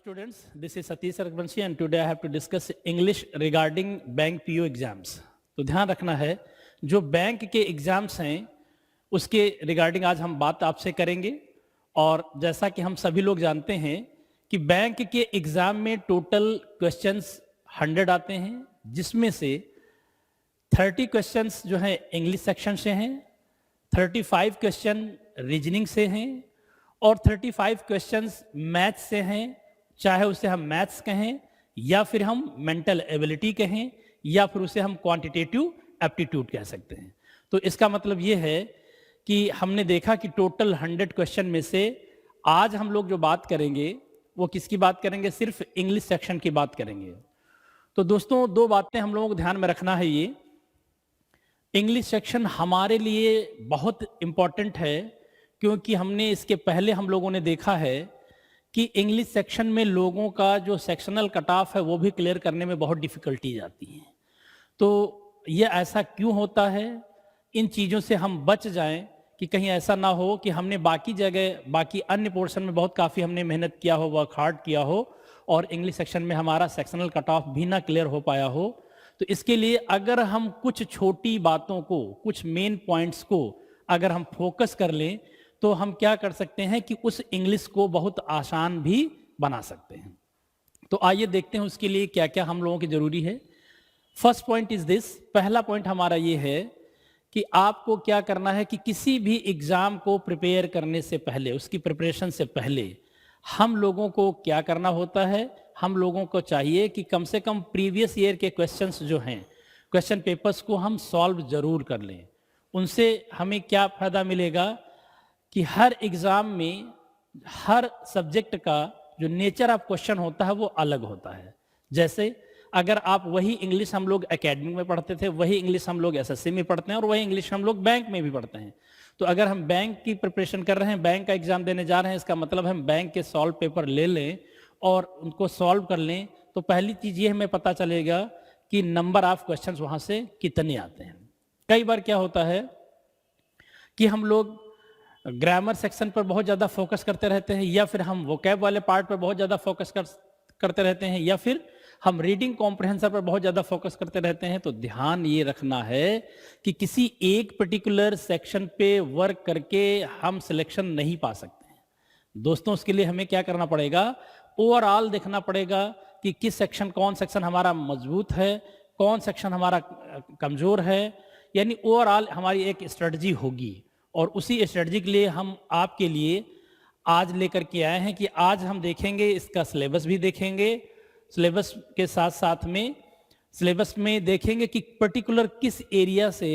students, this is Satish Raghuvanshi and today I have to discuss English regarding bank PO exams. तो ध्यान रखना है जो bank के एग्जाम्स हैं उसके रिगार्डिंग आज हम बात आपसे करेंगे। और जैसा कि हम सभी लोग जानते हैं कि बैंक के एग्जाम में टोटल क्वेश्चंस 100 आते हैं, जिसमें से 30 क्वेश्चंस जो हैं इंग्लिश सेक्शन से हैं, 35 क्वेश्चन रीजनिंग से हैं और 35 क्वेश्चंस मैथ्स से हैं, चाहे उसे हम मैथ्स कहें या फिर हम मेंटल एबिलिटी कहें या फिर उसे हम क्वांटिटेटिव एप्टीट्यूड कह सकते हैं। तो इसका मतलब ये है कि हमने देखा कि टोटल 100 क्वेश्चन में से आज हम लोग जो बात करेंगे वो किसकी बात करेंगे, सिर्फ इंग्लिश सेक्शन की बात करेंगे। तो दोस्तों दो बातें हम लोगों को ध्यान में रखना है। ये इंग्लिश सेक्शन हमारे लिए बहुत इम्पॉर्टेंट है क्योंकि हमने इसके पहले हम लोगों ने देखा है कि इंग्लिश सेक्शन में लोगों का जो सेक्शनल कट ऑफ है वो भी क्लियर करने में बहुत डिफिकल्टीज आती हैं। तो ये ऐसा क्यों होता है, इन चीज़ों से हम बच जाएं कि कहीं ऐसा ना हो कि हमने बाकी जगह बाकी अन्य पोर्शन में बहुत काफ़ी हमने मेहनत किया हो, वर्क हार्ड किया हो और इंग्लिश सेक्शन में हमारा सेक्शनल कट ऑफ भी ना क्लियर हो पाया हो। तो इसके लिए अगर हम कुछ छोटी बातों को, कुछ मेन पॉइंट्स को अगर हम फोकस कर लें तो हम क्या कर सकते हैं कि उस इंग्लिश को बहुत आसान भी बना सकते हैं। तो आइए देखते हैं उसके लिए क्या क्या हम लोगों की ज़रूरी है। फर्स्ट पॉइंट इज दिस, पहला पॉइंट हमारा ये है कि आपको क्या करना है कि किसी भी एग्ज़ाम को प्रिपेयर करने से पहले, उसकी प्रिपरेशन से पहले हम लोगों को क्या करना होता है, हम लोगों को चाहिए कि कम से कम प्रीवियस ईयर के क्वेश्चंस जो हैं, क्वेश्चन पेपर्स को हम सॉल्व ज़रूर कर लें। उनसे हमें क्या फ़ायदा मिलेगा कि हर एग्ज़ाम में हर सब्जेक्ट का जो नेचर ऑफ क्वेश्चन होता है वो अलग होता है। जैसे अगर आप वही इंग्लिश हम लोग एकेडमिक में पढ़ते थे, वही इंग्लिश हम लोग एसएससी में पढ़ते हैं और वही इंग्लिश हम लोग बैंक में भी पढ़ते हैं। तो अगर हम बैंक की प्रिपरेशन कर रहे हैं, बैंक का एग्ज़ाम देने जा रहे हैं, इसका मतलब हम बैंक के सॉल्व पेपर ले लें और उनको सॉल्व कर लें। तो पहली चीज़ ये हमें पता चलेगा कि नंबर ऑफ क्वेश्चन वहाँ से कितने आते हैं। कई बार क्या होता है कि हम लोग ग्रामर सेक्शन पर बहुत ज़्यादा फोकस करते रहते हैं या फिर हम वोकैब वाले पार्ट पर बहुत ज़्यादा फोकस करते रहते हैं या फिर हम रीडिंग कॉम्प्रहेंशन पर बहुत ज़्यादा फोकस करते रहते हैं। तो ध्यान ये रखना है कि किसी एक पर्टिकुलर सेक्शन पे वर्क करके हम सिलेक्शन नहीं पा सकते हैं। दोस्तों उसके लिए हमें क्या करना पड़ेगा, ओवरऑल देखना पड़ेगा कि किस सेक्शन, कौन सेक्शन हमारा मजबूत है, कौन सेक्शन हमारा कमज़ोर है। यानी ओवरऑल हमारी एक स्ट्रेटजी होगी और उसी स्ट्रेटजी के लिए हम आपके लिए आज लेकर के आए हैं कि आज हम देखेंगे, इसका सिलेबस भी देखेंगे, सिलेबस के साथ साथ में सिलेबस में देखेंगे कि पर्टिकुलर किस एरिया से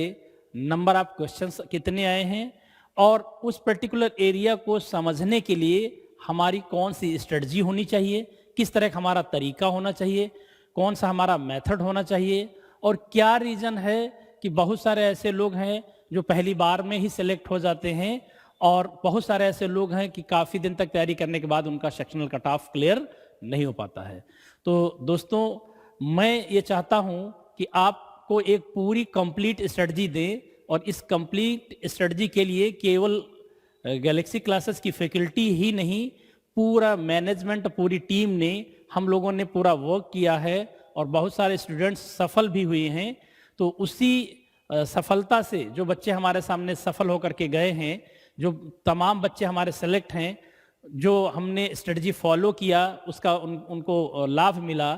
नंबर ऑफ क्वेश्चंस कितने आए हैं और उस पर्टिकुलर एरिया को समझने के लिए हमारी कौन सी स्ट्रेटजी होनी चाहिए, किस तरह का हमारा तरीका होना चाहिए, कौन सा हमारा मेथड होना चाहिए। और क्या रीज़न है कि बहुत सारे ऐसे लोग हैं जो पहली बार में ही सिलेक्ट हो जाते हैं और बहुत सारे ऐसे लोग हैं कि काफ़ी दिन तक तैयारी करने के बाद उनका सेक्शनल कट ऑफ क्लियर नहीं हो पाता है। तो दोस्तों मैं ये चाहता हूँ कि आपको एक पूरी कंप्लीट स्ट्रेटजी दें और इस कंप्लीट स्ट्रेटजी के लिए केवल गैलेक्सी क्लासेस की फैकल्टी ही नहीं, पूरा मैनेजमेंट, पूरी टीम ने, हम लोगों ने पूरा वर्क किया है और बहुत सारे स्टूडेंट्स सफल भी हुए हैं। तो उसी सफलता से जो बच्चे हमारे सामने सफल होकर के गए हैं, जो तमाम बच्चे हमारे सेलेक्ट हैं, जो हमने स्ट्रेटजी फॉलो किया उसका उनको लाभ मिला,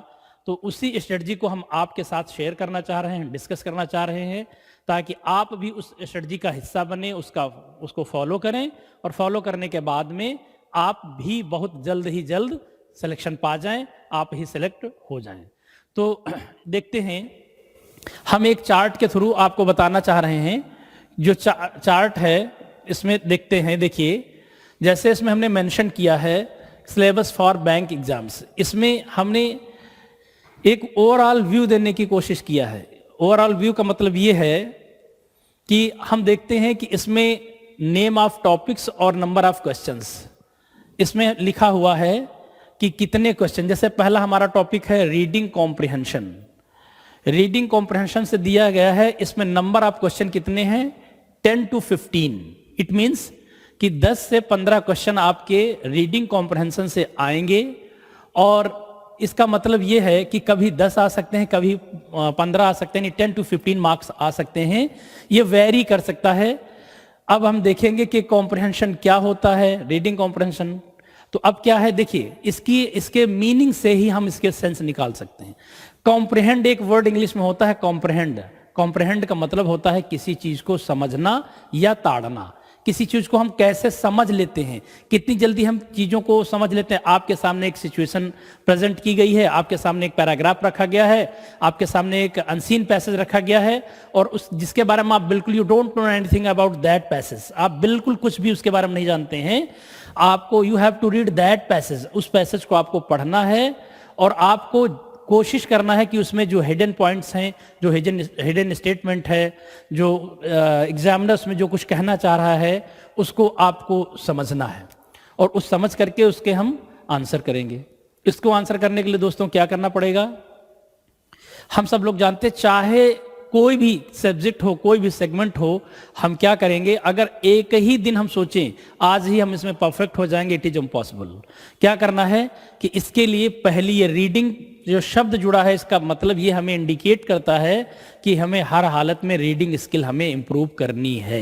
तो उसी स्ट्रेटजी को हम आपके साथ शेयर करना चाह रहे हैं, डिस्कस करना चाह रहे हैं ताकि आप भी उस स्ट्रेटजी का हिस्सा बने, उसको फॉलो करें और फॉलो करने के बाद में आप भी बहुत जल्द ही जल्द सिलेक्शन पा जाएं, आप ही सिलेक्ट हो जाएं। तो देखते हैं, हम एक चार्ट के थ्रू आपको बताना चाह रहे हैं। जो चार्ट है इसमें देखते हैं, देखिए जैसे इसमें हमने मेंशन किया है सिलेबस फॉर बैंक एग्जाम्स, इसमें हमने एक ओवरऑल व्यू देने की कोशिश किया है। ओवरऑल व्यू का मतलब ये है कि हम देखते हैं कि इसमें नेम ऑफ टॉपिक्स और नंबर ऑफ क्वेश्चंस इसमें लिखा हुआ है कि कितने क्वेश्चन। जैसे पहला हमारा टॉपिक है रीडिंग कॉम्प्रिहेंशन। रीडिंग कॉम्प्रिहेंशन से दिया गया है, इसमें नंबर ऑफ क्वेश्चन कितने हैं, 10 to 15। इट मीन्स कि 10 से 15 क्वेश्चन आपके रीडिंग कॉम्प्रिहेंशन से आएंगे और इसका मतलब ये है कि कभी 10 आ सकते हैं, कभी 15 आ सकते हैं, 10 to 15 मार्क्स आ सकते हैं, ये वेरी कर सकता है। अब हम देखेंगे कि कॉम्प्रहेंशन क्या होता है, रीडिंग कॉम्प्रहेंशन। तो अब क्या है, देखिए इसके मीनिंग से ही हम इसके सेंस निकाल सकते हैं। कॉम्प्रहेंड एक वर्ड इंग्लिश में होता है, कॉम्प्रहेंड। कॉम्प्रहेंड का मतलब होता है किसी चीज को समझना या ताड़ना, किसी चीज को हम कैसे समझ लेते हैं, कितनी जल्दी हम चीजों को समझ लेते हैं। आपके सामने एक सिचुएशन प्रेजेंट की गई है, आपके सामने एक पैराग्राफ रखा गया है, आपके सामने एक अनसीन पैसेज रखा गया है, और उस जिसके बारे में आप बिल्कुल you don't know anything about that passage, आप बिल्कुल कुछ भी उसके बारे में नहीं जानते हैं। आपको you have to read that passage, उस पैसेज को आपको पढ़ना है और आपको कोशिश करना है कि उसमें जो हिडन पॉइंट्स हैं, जो हिडन स्टेटमेंट है, जो एग्जामिनर्स में जो कुछ कहना चाह रहा है, उसको आपको समझना है और उस समझ करके उसके हम आंसर करेंगे। इसको आंसर करने के लिए दोस्तों क्या करना पड़ेगा, हम सब लोग जानते हैं, चाहे कोई भी सब्जेक्ट हो, कोई भी सेगमेंट हो, हम क्या करेंगे, अगर एक ही दिन हम सोचें आज ही हम इसमें परफेक्ट हो जाएंगे, इट इज इम्पॉसिबल। क्या करना है कि इसके लिए पहली ये रीडिंग जो शब्द जुड़ा है, इसका मतलब ये हमें इंडिकेट करता है कि हमें हर हालत में रीडिंग स्किल हमें इंप्रूव करनी है।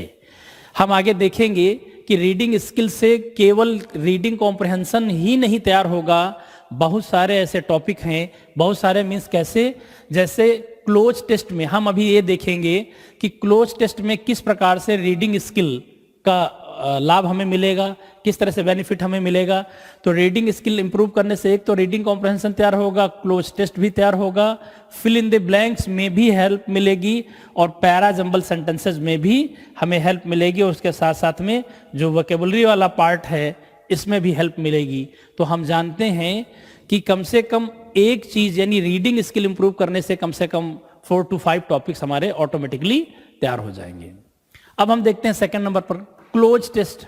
हम आगे देखेंगे कि रीडिंग स्किल से केवल रीडिंग कॉम्प्रहेंशन ही नहीं तैयार होगा, बहुत सारे ऐसे टॉपिक हैं, बहुत सारे मीन्स कैसे, जैसे क्लोज टेस्ट में हम अभी ये देखेंगे कि क्लोज टेस्ट में किस प्रकार से रीडिंग स्किल का लाभ हमें मिलेगा, किस तरह से बेनिफिट हमें मिलेगा। तो रीडिंग स्किल इंप्रूव करने से एक तो रीडिंग कॉम्प्रहेंशन तैयार होगा, क्लोज टेस्ट भी तैयार होगा, फिल इन द ब्लैंक्स में भी हेल्प मिलेगी और पैरा जंबल सेंटेंसेस में भी हमें हेल्प मिलेगी, और उसके साथ साथ में जो वोकेबुलरी वाला पार्ट है इसमें भी हेल्प मिलेगी। तो हम जानते हैं कि कम से कम एक चीज यानी रीडिंग स्किल इंप्रूव करने से कम 4 to 5 टॉपिक्स हमारे ऑटोमेटिकली तैयार हो जाएंगे। अब हम देखते हैं सेकंड नंबर पर क्लोज टेस्ट।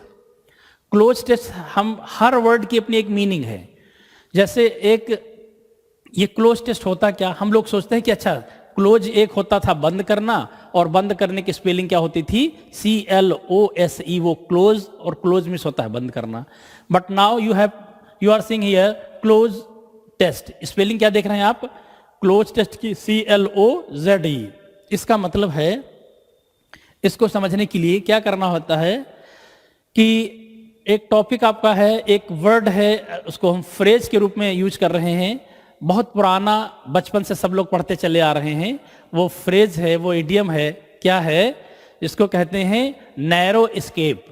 क्लोज टेस्ट, हम हर वर्ड की अपनी एक मीनिंग है। जैसे एक ये क्लोज टेस्ट होता क्या, हम लोग सोचते हैं कि अच्छा क्लोज एक होता था बंद करना, और बंद करने की स्पेलिंग क्या होती थी, CLOSE, वो क्लोज, और क्लोज मीन्स होता है बंद करना। But now you are seeing here cloze test, spelling क्या देख रहे हैं आप, क्लोज टेस्ट की CLOZE। इसका मतलब है, इसको समझने के लिए क्या करना होता है कि एक टॉपिक आपका है, एक वर्ड है, उसको हम फ्रेज के रूप में यूज कर रहे हैं, बहुत पुराना, बचपन से सब लोग पढ़ते चले आ रहे हैं, वो फ्रेज है, वो इडियम है, क्या है, इसको कहते हैं narrow escape.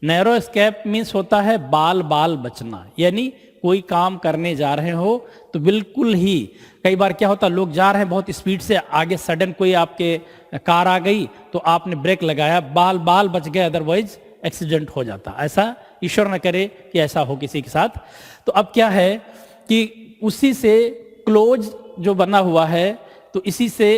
Narrow escape means होता है बाल बाल बचना, यानी कोई काम करने जा रहे हो तो बिल्कुल ही, कई बार क्या होता है लोग जा रहे हैं बहुत स्पीड से, आगे सडन कोई आपके कार आ गई तो आपने ब्रेक लगाया, बाल बाल बच गए, अदरवाइज एक्सीडेंट हो जाता। ऐसा ईश्वर न करे कि ऐसा हो किसी के साथ। तो अब क्या है कि उसी से क्लोज जो बना हुआ है, तो इसी से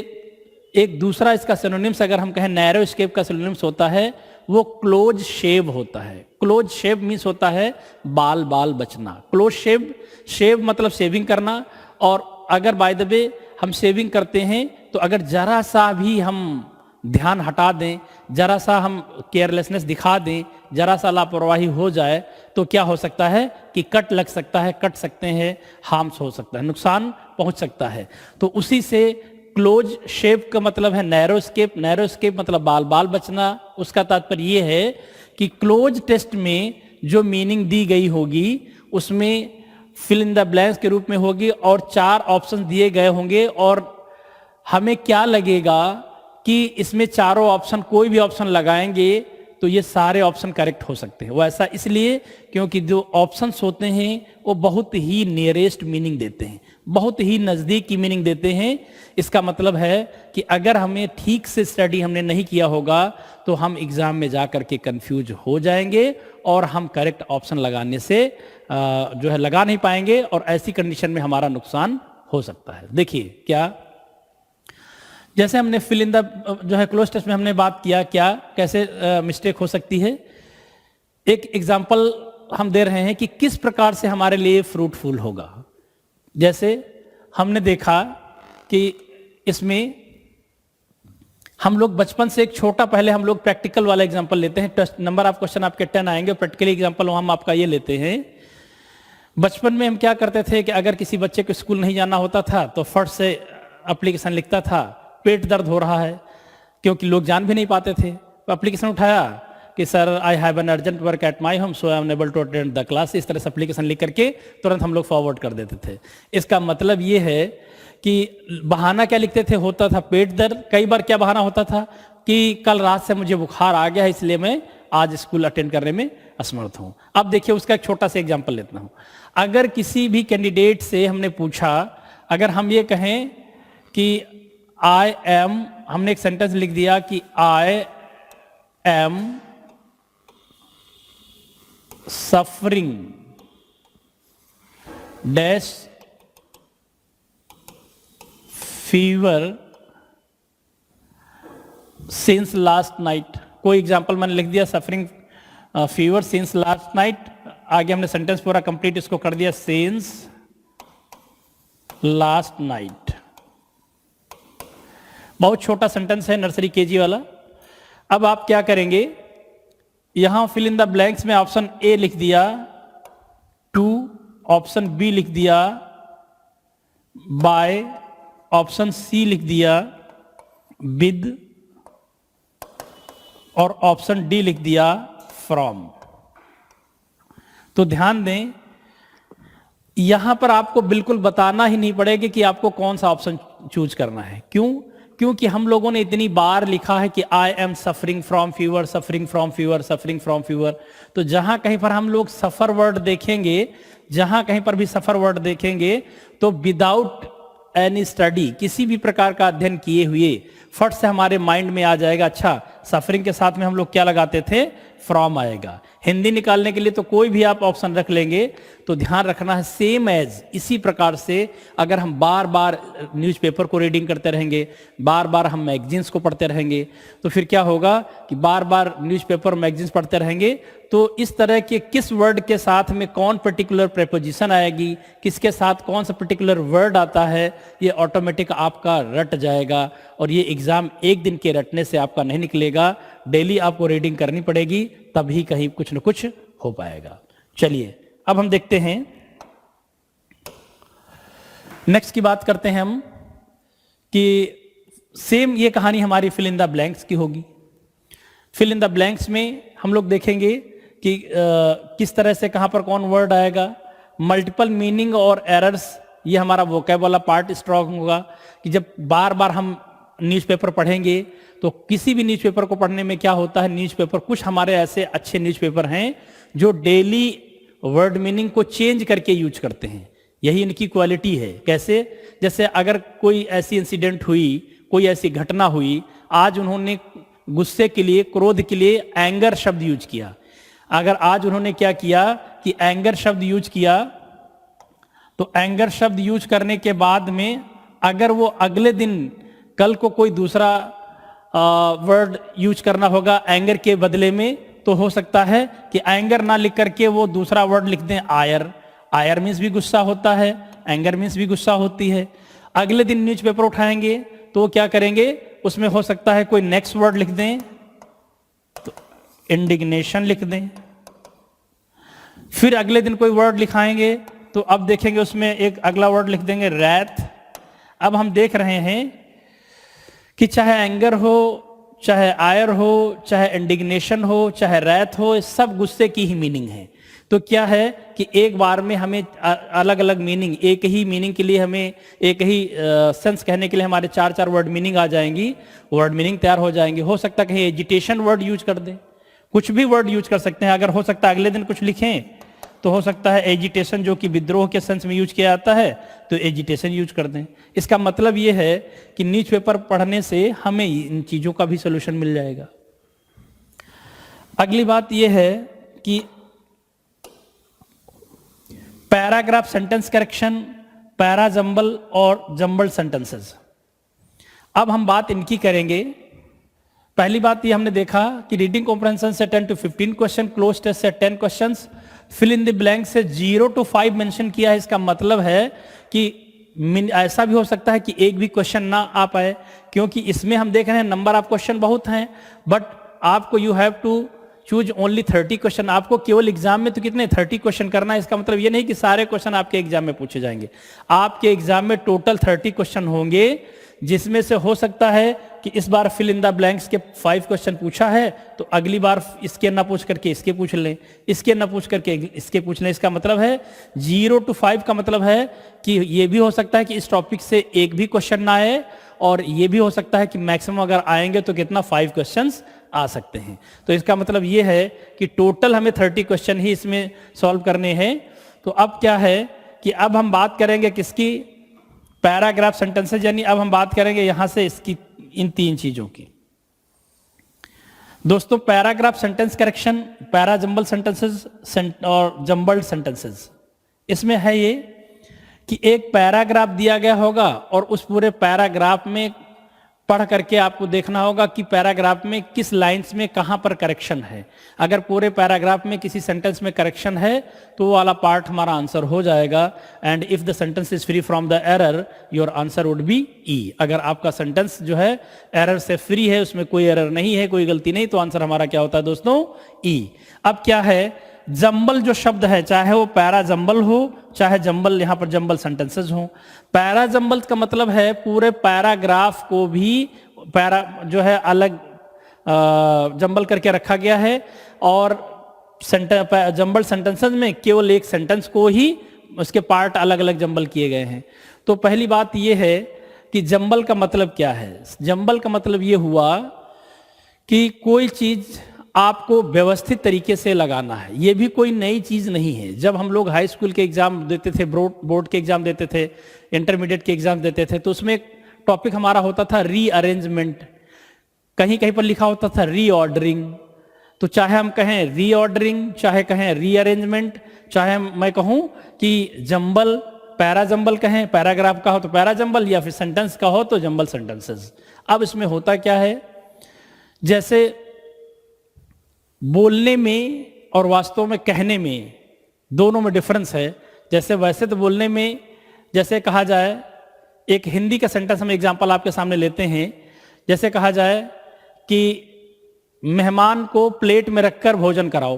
एक दूसरा इसका सिनोनिम्स अगर हम कहें नैरो एस्केप का सिनोनिम्स होता है वो क्लोज शेव होता है। क्लोज शेव मीन्स होता है बाल बाल बचना। क्लोज शेव, शेव मतलब शेविंग करना, और अगर बाय द वे हम शेविंग करते हैं तो अगर जरा सा भी हम ध्यान हटा दें, जरा सा हम केयरलेसनेस दिखा दें, जरा सा लापरवाही हो जाए तो क्या हो सकता है कि कट लग सकता है, कट सकते हैं, हार्म्स हो सकता है, नुकसान पहुंच सकता है। तो उसी से क्लोज शेव का मतलब है नैरो एस्केप। नैरो एस्केप मतलब बाल बाल बचना। उसका तात्पर्य ये है कि क्लोज टेस्ट में जो मीनिंग दी गई होगी उसमें फिल इन द ब्लैंक्स के रूप में होगी और 4 ऑप्शन दिए गए होंगे, और हमें क्या लगेगा कि इसमें चारों ऑप्शन, कोई भी ऑप्शन लगाएंगे तो ये सारे ऑप्शन करेक्ट हो सकते हैं। वो ऐसा इसलिए क्योंकि जो ऑप्शंस होते हैं वो बहुत ही नियरेस्ट मीनिंग देते हैं, बहुत ही नज़दीक की मीनिंग देते हैं। इसका मतलब है कि अगर हमें ठीक से स्टडी हमने नहीं किया होगा तो हम एग्जाम में जा करके कंफ्यूज हो जाएंगे और हम करेक्ट ऑप्शन लगाने से जो है लगा नहीं पाएंगे, और ऐसी कंडीशन में हमारा नुकसान हो सकता है। देखिए क्या, जैसे हमने फिल इन द जो है क्लोज टेस्ट में हमने बात किया क्या कैसे मिस्टेक हो सकती है। एक एग्जांपल हम दे रहे हैं कि किस प्रकार से हमारे लिए फ्रूटफुल होगा। जैसे हमने देखा कि इसमें हम लोग बचपन से एक छोटा, पहले हम लोग प्रैक्टिकल वाला एग्जांपल लेते हैं। टेस्ट नंबर ऑफ क्वेश्चन आपके 10 आएंगे, प्रैक्टिकल एग्जांपल हम आपका ये लेते हैं। बचपन में हम क्या करते थे कि अगर किसी बच्चे को स्कूल नहीं जाना होता था तो फट से एप्लीकेशन लिखता था, पेट दर्द हो रहा है, क्योंकि लोग जान भी नहीं पाते थे। तो एप्लीकेशन उठाया कि sir I have an urgent work at my home so I am unable to attend the class. इस तरह से एप्लीकेशन लिख करके तुरंत हम लोग फॉरवर्ड कर देते थे। इसका मतलब ये है कि बहाना क्या लिखते थे, होता था पेट दर्द। कई बार क्या बहाना होता था कि कल रात से मुझे बुखार आ गया है इसलिए मैं आज स्कूल अटेंड करने में असमर्थ हूं। अब देखिए उसका एक छोटा सा एग्जांपल लेता हूं। अगर किसी भी कैंडिडेट से हमने पूछा, अगर हम ये कहें कि आई एम, हमने एक सेंटेंस लिख दिया कि I am suffering dash fever since last night. कोई एग्जाम्पल मैंने लिख दिया, suffering fever since last night. आगे हमने सेंटेंस पूरा कंप्लीट इसको कर दिया, सिंस लास्ट नाइट। बहुत छोटा सेंटेंस है, नर्सरी केजी वाला। अब आप क्या करेंगे, यहां फिल इन द ब्लैंक्स में ऑप्शन ए लिख दिया टू, ऑप्शन बी लिख दिया बाय, ऑप्शन सी लिख दिया विद और ऑप्शन डी लिख दिया फ्रॉम। तो ध्यान दें, यहां पर आपको बिल्कुल बताना ही नहीं पड़ेगा कि आपको कौन सा ऑप्शन चूज करना है। क्यों? क्योंकि हम लोगों ने इतनी बार लिखा है कि I am suffering from fever, suffering from fever, suffering from fever. तो जहां कहीं पर हम लोग सफर वर्ड देखेंगे, जहां कहीं पर भी सफर वर्ड देखेंगे, तो विदाउट एनी स्टडी, किसी भी प्रकार का अध्ययन किए हुए, फट से हमारे माइंड में आ जाएगा, अच्छा सफरिंग के साथ में हम लोग क्या लगाते थे, फ्रॉम आएगा। हिंदी निकालने के लिए तो कोई भी आप ऑप्शन रख लेंगे। तो ध्यान रखना है, सेम एज इसी प्रकार से अगर हम बार बार न्यूज़पेपर को रीडिंग करते रहेंगे, बार बार हम मैगजीन्स को पढ़ते रहेंगे, तो फिर क्या होगा कि बार बार न्यूज़पेपर मैगजीन्स पढ़ते रहेंगे तो इस तरह के किस वर्ड के साथ में कौन पर्टिकुलर प्रेपोजिशन आएगी, किसके साथ कौन सा पर्टिकुलर वर्ड आता है, ये ऑटोमेटिक आपका रट जाएगा। और ये एग्जाम एक दिन के रटने से आपका नहीं निकलेगा, डेली आपको रीडिंग करनी पड़ेगी, तभी कहीं कुछ न कुछ हो पाएगा। चलिए अब हम देखते हैं, नेक्स्ट की बात करते हैं हम कि सेम ये कहानी हमारी फिल इन द ब्लैंक्स की होगी। फिल इन द ब्लैंक्स में हम लोग देखेंगे कि किस तरह से कहां पर कौन वर्ड आएगा। मल्टीपल मीनिंग और एरर्स, ये हमारा वोकैब वाला पार्ट स्ट्रॉन्ग होगा कि जब बार बार हम न्यूज़पेपर पढ़ेंगे तो किसी भी न्यूज़पेपर को पढ़ने में क्या होता है, न्यूज़पेपर, कुछ हमारे ऐसे अच्छे न्यूज़पेपर हैं जो डेली वर्ड मीनिंग को चेंज करके यूज करते हैं। यही इनकी क्वालिटी है। कैसे? जैसे अगर कोई ऐसी इंसिडेंट हुई, कोई ऐसी घटना हुई, आज उन्होंने गुस्से के लिए, क्रोध के लिए एंगर शब्द यूज किया। अगर आज उन्होंने क्या किया कि एंगर शब्द यूज किया, तो एंगर शब्द यूज करने के बाद में अगर वो अगले दिन कल को कोई दूसरा वर्ड यूज करना होगा एंगर के बदले में, तो हो सकता है कि एंगर ना लिख करके वो दूसरा वर्ड लिख दें आयर। आयर मीन्स भी गुस्सा होता है, एंगर मीन्स भी गुस्सा होती है। अगले दिन न्यूज़पेपर उठाएंगे तो क्या करेंगे, उसमें हो सकता है कोई नेक्स्ट वर्ड लिख दें, तो इंडिग्नेशन लिख दें। फिर अगले दिन कोई वर्ड लिखाएंगे तो अब देखेंगे उसमें एक अगला वर्ड लिख देंगे रैथ। अब हम देख रहे हैं कि चाहे एंगर हो, चाहे आयर हो, चाहे इंडिग्नेशन हो, चाहे रैथ हो, सब गुस्से की ही मीनिंग है। तो क्या है कि एक बार में हमें अलग अलग मीनिंग, एक ही मीनिंग के लिए हमें एक ही सेंस कहने के लिए हमारे चार चार वर्ड मीनिंग आ जाएंगी, वर्ड मीनिंग तैयार हो जाएंगे। हो सकता है कहीं एजिटेशन वर्ड यूज कर दें, कुछ भी वर्ड यूज कर सकते हैं। अगर हो सकता है अगले दिन कुछ लिखें तो हो सकता है एजिटेशन, जो कि विद्रोह के सेंस में यूज किया जाता है, तो एजिटेशन यूज कर दें। इसका मतलब ये है कि न्यूज़पेपर पढ़ने से हमें इन चीजों का भी सोल्यूशन मिल जाएगा। अगली बात यह है कि paragraph sentence correction, para jumble और जंबल सेंटेंसेस। अब हम बात इनकी करेंगे। पहली बात ये हमने देखा कि रीडिंग कॉम्प्रहेंशन से 10 to 15 क्वेश्चन, क्लोज टेस्ट से 10 questions, fill in the blank से 0 to 5 मेंशन किया है। इसका मतलब है कि ऐसा भी हो सकता है कि एक भी क्वेश्चन ना आ पाए, क्योंकि इसमें हम देख रहे हैं नंबर ऑफ क्वेश्चन बहुत हैं, बट आपको you have to choose only 30 question. आपको केवल एग्जाम में तो कितने 30 क्वेश्चन करना है। इसका मतलब ये नहीं कि सारे क्वेश्चन आपके एग्जाम में पूछे जाएंगे। आपके एग्जाम में टोटल 30 क्वेश्चन होंगे, जिसमें से हो सकता है कि इस बार फिल इन द ब्लैंक्स के 5 क्वेश्चन पूछा है तो अगली बार इसके ना पूछ करके इसके पूछ लें, इसके ना पूछ करके इसके पूछ लें। इसका मतलब है 0 to 5 का मतलब है कि ये भी हो सकता है कि इस टॉपिक से एक भी क्वेश्चन ना आए, और ये भी हो सकता है कि मैक्सिमम अगर आएंगे तो कितना 5 क्वेश्चंस आ सकते हैं। तो इसका मतलब ये है कि टोटल हमें 30 क्वेश्चन ही इसमें सॉल्व करने हैं। तो अब क्या है कि अब हम बात करेंगे किसकी, पैराग्राफ सेंटेंसेस, यानी अब हम बात करेंगे यहां से इसकी इन 3 चीजों की। दोस्तों paragraph sentence correction, para jumble sentences और जंबल्ड सेंटेंसेस, इसमें है ये कि एक पैराग्राफ दिया गया होगा और उस पूरे पैराग्राफ में पढ़ करके आपको देखना होगा कि पैराग्राफ में किस लाइंस में कहां पर करेक्शन है। अगर पूरे पैराग्राफ में किसी सेंटेंस में करेक्शन है तो वो वाला पार्ट हमारा आंसर हो जाएगा। And if the sentence is free from the error your answer would be E. अगर आपका सेंटेंस जो है एरर से फ्री है, उसमें कोई एरर नहीं है, कोई गलती नहीं, तो आंसर हमारा क्या होता है दोस्तों, ई। अब क्या है, जंबल जो शब्द है, चाहे वो पैरा जंबल हो चाहे जंबल, यहां पर जंबल सेंटेंसेस हो। पैरा जंबल का मतलब है पूरे पैराग्राफ को भी पैरा जो है अलग जंबल करके रखा गया है, और जंबल सेंटेंसेस में केवल एक सेंटेंस को ही उसके पार्ट अलग अलग जंबल किए गए हैं। तो पहली बात यह है कि जंबल का मतलब क्या है। जंबल का मतलब यह हुआ कि कोई चीज आपको व्यवस्थित तरीके से लगाना है। ये भी कोई नई चीज नहीं है। जब हम लोग हाई स्कूल के एग्जाम देते थे, बोर्ड के एग्जाम देते थे, इंटरमीडिएट के एग्जाम देते थे, तो उसमें एक टॉपिक हमारा होता था रीअरेंजमेंट, कहीं कहीं पर लिखा होता था रीऑर्डरिंग। तो चाहे हम कहें रीऑर्डरिंग, चाहे कहें रीअरेंजमेंट, चाहे मैं कहूं कि जंबल, पैरा जंबल कहें, पैराग्राफ का हो तो पैरा जंबल, या फिर सेंटेंस का हो तो जंबल सेंटेंसेस। अब इसमें होता क्या है, जैसे बोलने में और वास्तव में कहने में दोनों में डिफरेंस है। जैसे वैसे तो बोलने में, जैसे कहा जाए, एक हिंदी का सेंटेंस हम एग्जांपल आपके सामने लेते हैं। जैसे कहा जाए कि मेहमान को प्लेट में रखकर भोजन कराओ,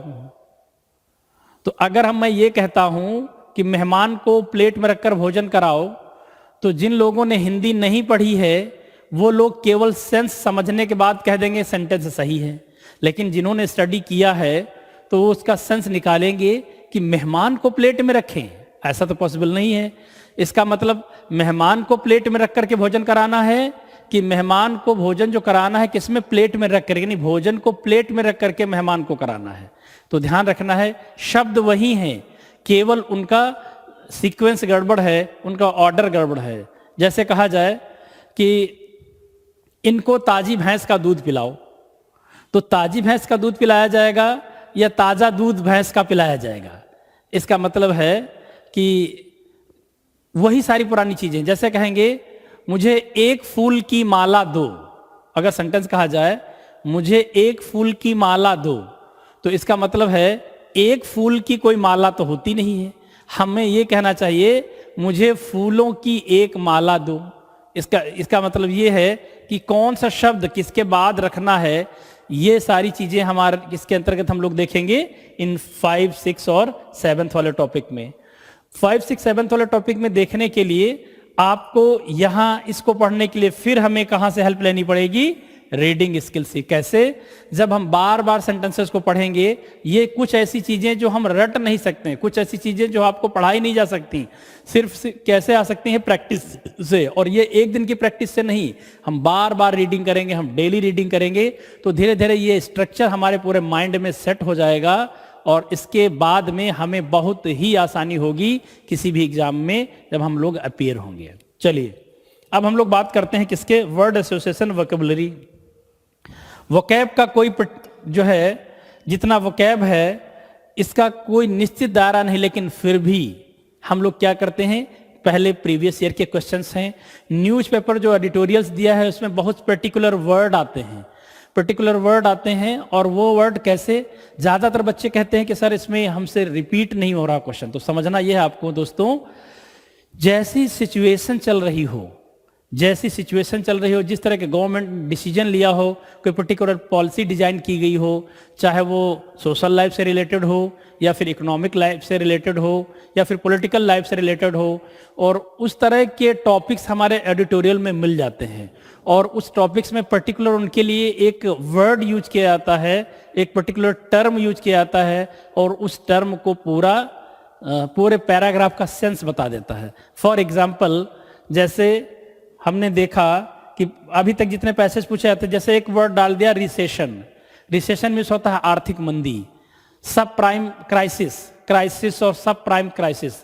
तो अगर मैं ये कहता हूं कि मेहमान को प्लेट में रखकर भोजन कराओ, तो जिन लोगों ने हिंदी नहीं पढ़ी है वो लोग केवल सेंस समझने के बाद कह देंगे सेंटेंस सही है, लेकिन जिन्होंने स्टडी किया है तो वो उसका सेंस निकालेंगे कि मेहमान को प्लेट में रखें, ऐसा तो पॉसिबल नहीं है। इसका मतलब मेहमान को प्लेट में रख करके भोजन कराना है कि मेहमान को भोजन जो कराना है किसमें, प्लेट में रख करके, यानी भोजन को प्लेट में रख करके मेहमान को कराना है। तो ध्यान रखना है, शब्द वही हैं, केवल उनका सीक्वेंस गड़बड़ है, उनका ऑर्डर गड़बड़ है। जैसे कहा जाए कि इनको ताजी भैंस का दूध पिलाओ, तो ताजी भैंस का दूध पिलाया जाएगा या ताजा दूध भैंस का पिलाया जाएगा। इसका मतलब है कि वही सारी पुरानी चीजें। जैसे कहेंगे मुझे एक फूल की माला दो, अगर सेंटेंस कहा जाए मुझे एक फूल की माला दो, तो इसका मतलब है एक फूल की कोई माला तो होती नहीं है, हमें यह कहना चाहिए मुझे फूलों की एक माला दो। इसका मतलब ये है कि कौन सा शब्द किसके बाद रखना है, ये सारी चीजें हमारे इसके अंतर्गत हम लोग देखेंगे इन 5, 6 और 7 वाले टॉपिक में। 5, 6, 7 वाले टॉपिक में देखने के लिए आपको यहां इसको पढ़ने के लिए फिर हमें कहां से हेल्प लेनी पड़ेगी, रीडिंग स्किल से। कैसे, जब हम बार बार सेंटेंसेस को पढ़ेंगे, ये कुछ ऐसी चीजें जो हम रट नहीं सकते, कुछ ऐसी चीजें जो आपको पढ़ाई नहीं जा सकती, सिर्फ कैसे आ सकती हैं, प्रैक्टिस से। और ये एक दिन की प्रैक्टिस से नहीं, हम बार बार रीडिंग करेंगे, हम डेली रीडिंग करेंगे, तो धीरे धीरे ये स्ट्रक्चर हमारे पूरे माइंड में सेट हो जाएगा, और इसके बाद में हमें बहुत ही आसानी होगी किसी भी एग्जाम में जब हम लोग अपीयर होंगे। चलिए अब हम लोग बात करते हैं किसके, वर्ड एसोसिएशन, वोकैबुलरी। वोकैब का कोई जो है, जितना वोकैब है इसका कोई निश्चित दायरा नहीं, लेकिन फिर भी हम लोग क्या करते हैं, पहले प्रीवियस ईयर के क्वेश्चंस हैं, न्यूज़पेपर जो एडिटोरियल्स दिया है उसमें बहुत पर्टिकुलर वर्ड आते हैं, और वो वर्ड कैसे, ज्यादातर बच्चे कहते हैं कि सर इसमें हमसे रिपीट नहीं हो रहा क्वेश्चन। तो समझना यह है आपको दोस्तों, जैसी सिचुएशन चल रही हो, जैसी सिचुएशन चल रही हो, जिस तरह के गवर्नमेंट डिसीजन लिया हो, कोई पर्टिकुलर पॉलिसी डिजाइन की गई हो, चाहे वो सोशल लाइफ से रिलेटेड हो या फिर इकोनॉमिक लाइफ से रिलेटेड हो या फिर पॉलिटिकल लाइफ से रिलेटेड हो, और उस तरह के टॉपिक्स हमारे एडिटोरियल में मिल जाते हैं। और उस टॉपिक्स में पर्टिकुलर उनके लिए एक वर्ड यूज किया जाता है, एक पर्टिकुलर टर्म यूज किया जाता है, और उस टर्म को पूरे पैराग्राफ का सेंस बता देता है। फॉर एग्जाम्पल, जैसे हमने देखा कि अभी तक जितने पैसेज पूछे जाते हैं, जैसे एक वर्ड डाल दिया रिसेशन। रिसेशन मीन्स होता है आर्थिक मंदी। सब प्राइम क्राइसिस, क्राइसिस और सब प्राइम क्राइसिस,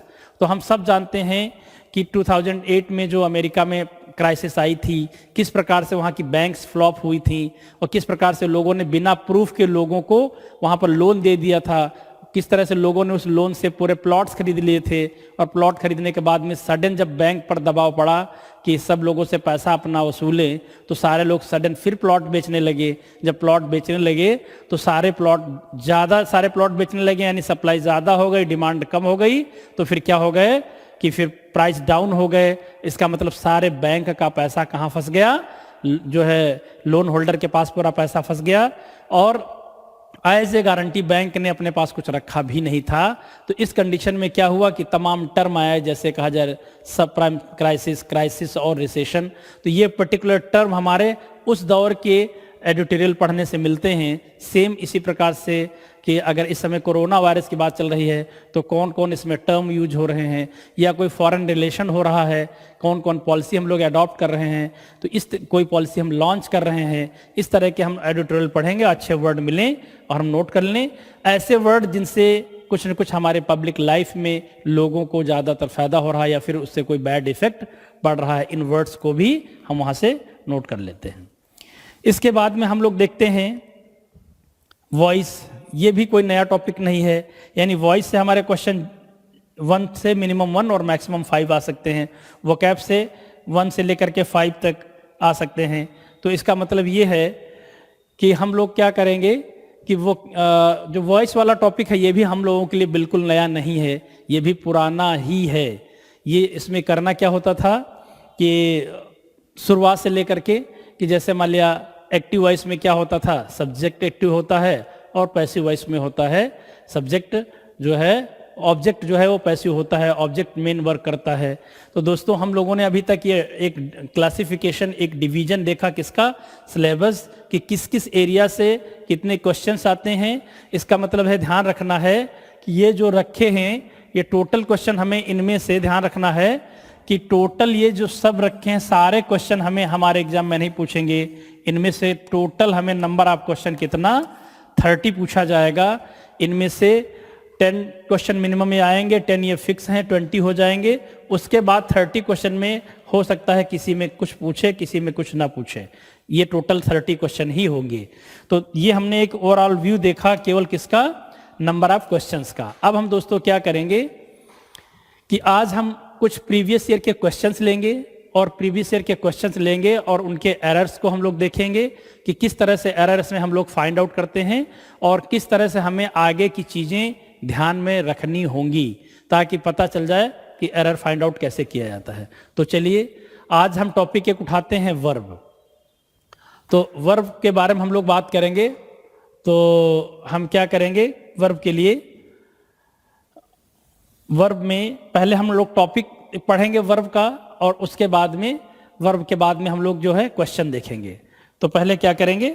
तो हम सब जानते हैं कि 2008 में जो अमेरिका में क्राइसिस आई थी, किस प्रकार से वहाँ की बैंक्स फ्लॉप हुई थी और किस प्रकार से लोगों ने बिना प्रूफ के लोगों को वहाँ पर लोन दे दिया था, किस तरह से लोगों ने उस लोन से पूरे प्लॉट्स खरीद लिए थे, और प्लॉट खरीदने के बाद में सडन जब बैंक पर दबाव पड़ा कि सब लोगों से पैसा अपना वसूलें, तो सारे लोग सडन फिर प्लॉट बेचने लगे। जब प्लॉट बेचने लगे तो सारे प्लॉट बेचने लगे, यानी सप्लाई ज़्यादा हो गई, डिमांड कम हो गई, तो फिर क्या हो गए कि फिर प्राइस डाउन हो गए। इसका मतलब सारे बैंक का पैसा कहाँ फंस गया, जो है लोन होल्डर के पास पूरा पैसा फंस गया, और एज ए गारंटी बैंक ने अपने पास कुछ रखा भी नहीं था। तो इस कंडीशन में क्या हुआ कि तमाम टर्म आया, जैसे कहा जाए सब प्राइम क्राइसिस, क्राइसिस और रिसेशन। तो ये पर्टिकुलर टर्म हमारे उस दौर के एडिटोरियल पढ़ने से मिलते हैं। सेम इसी प्रकार से कि अगर इस समय कोरोना वायरस की बात चल रही है तो कौन कौन इसमें टर्म यूज हो रहे हैं, या कोई फॉरेन रिलेशन हो रहा है, कौन कौन पॉलिसी हम लोग अडॉप्ट कर रहे हैं, तो कोई पॉलिसी हम लॉन्च कर रहे हैं, इस तरह के हम एडिटोरियल पढ़ेंगे। अच्छे वर्ड मिलें और हम नोट कर लें, ऐसे वर्ड जिनसे कुछ न कुछ हमारे पब्लिक लाइफ में लोगों को ज़्यादातर फायदा हो रहा है या फिर उससे कोई बैड इफेक्ट पड़ रहा है, इन वर्ड्स को भी हम वहाँ से नोट कर लेते हैं। इसके बाद में हम लोग देखते हैं वॉइस। ये भी कोई नया टॉपिक नहीं है, यानी वॉइस से हमारे क्वेश्चन 1 से मिनिमम 1 और मैक्सिमम 5 आ सकते हैं। वोकैब से 1 से लेकर के 5 तक आ सकते हैं। तो इसका मतलब ये है कि हम लोग क्या करेंगे कि वो जो वॉइस वाला टॉपिक है ये भी हम लोगों के लिए बिल्कुल नया नहीं है, ये भी पुराना ही है। ये इसमें करना क्या होता था कि शुरुआत से लेकर के कि जैसे मान लिया एक्टिव वॉइस में क्या होता था, सब्जेक्ट एक्टिव होता है और पैसिव वॉइस में होता है सब्जेक्ट जो है, ऑब्जेक्ट जो है वो पैसिव होता है, ऑब्जेक्ट मेन वर्क करता है। तो दोस्तों हम लोगों ने अभी तक ये एक क्लासिफिकेशन, एक डिवीजन देखा किसका, सिलेबस, कि किस किस एरिया से कितने क्वेश्चंस आते हैं। इसका मतलब है ध्यान रखना है कि ये जो रखे हैं ये टोटल क्वेश्चन, हमें इनमें से ध्यान रखना है कि टोटल ये जो सब रखे हैं सारे क्वेश्चन हमें हमारे एग्जाम में नहीं पूछेंगे। इनमें से टोटल हमें नंबर ऑफ क्वेश्चन कितना, 30 पूछा जाएगा। इनमें से 10 क्वेश्चन मिनिमम में आएंगे, 10 ये फिक्स हैं, 20 हो जाएंगे। उसके बाद 30 क्वेश्चन में हो सकता है किसी में कुछ पूछे, किसी में कुछ ना पूछे। ये टोटल 30 क्वेश्चन ही होंगे। तो ये हमने एक ओवरऑल व्यू देखा केवल किसका, नंबर ऑफ क्वेश्चंस का। अब हम दोस्तों क्या करेंगे कि आज हम कुछ प्रीवियस ईयर के क्वेश्चंस लेंगे और प्रीवियस ईयर के क्वेश्चंस लेंगे और उनके एरर्स को हम लोग देखेंगे कि किस तरह से एरर्स में हम लोग फाइंड आउट करते हैं और किस तरह से हमें आगे की चीज़ें ध्यान में रखनी होंगी ताकि पता चल जाए कि एरर फाइंड आउट कैसे किया जाता है। तो चलिए आज हम टॉपिक एक उठाते हैं वर्ब। तो वर्ब के बारे में हम लोग बात करेंगे। तो हम क्या करेंगे वर्ब के लिए, वर्ब में पहले हम लोग टॉपिक पढ़ेंगे वर्ब का और उसके बाद में वर्ब के बाद में हम लोग जो है क्वेश्चन देखेंगे। तो पहले क्या करेंगे,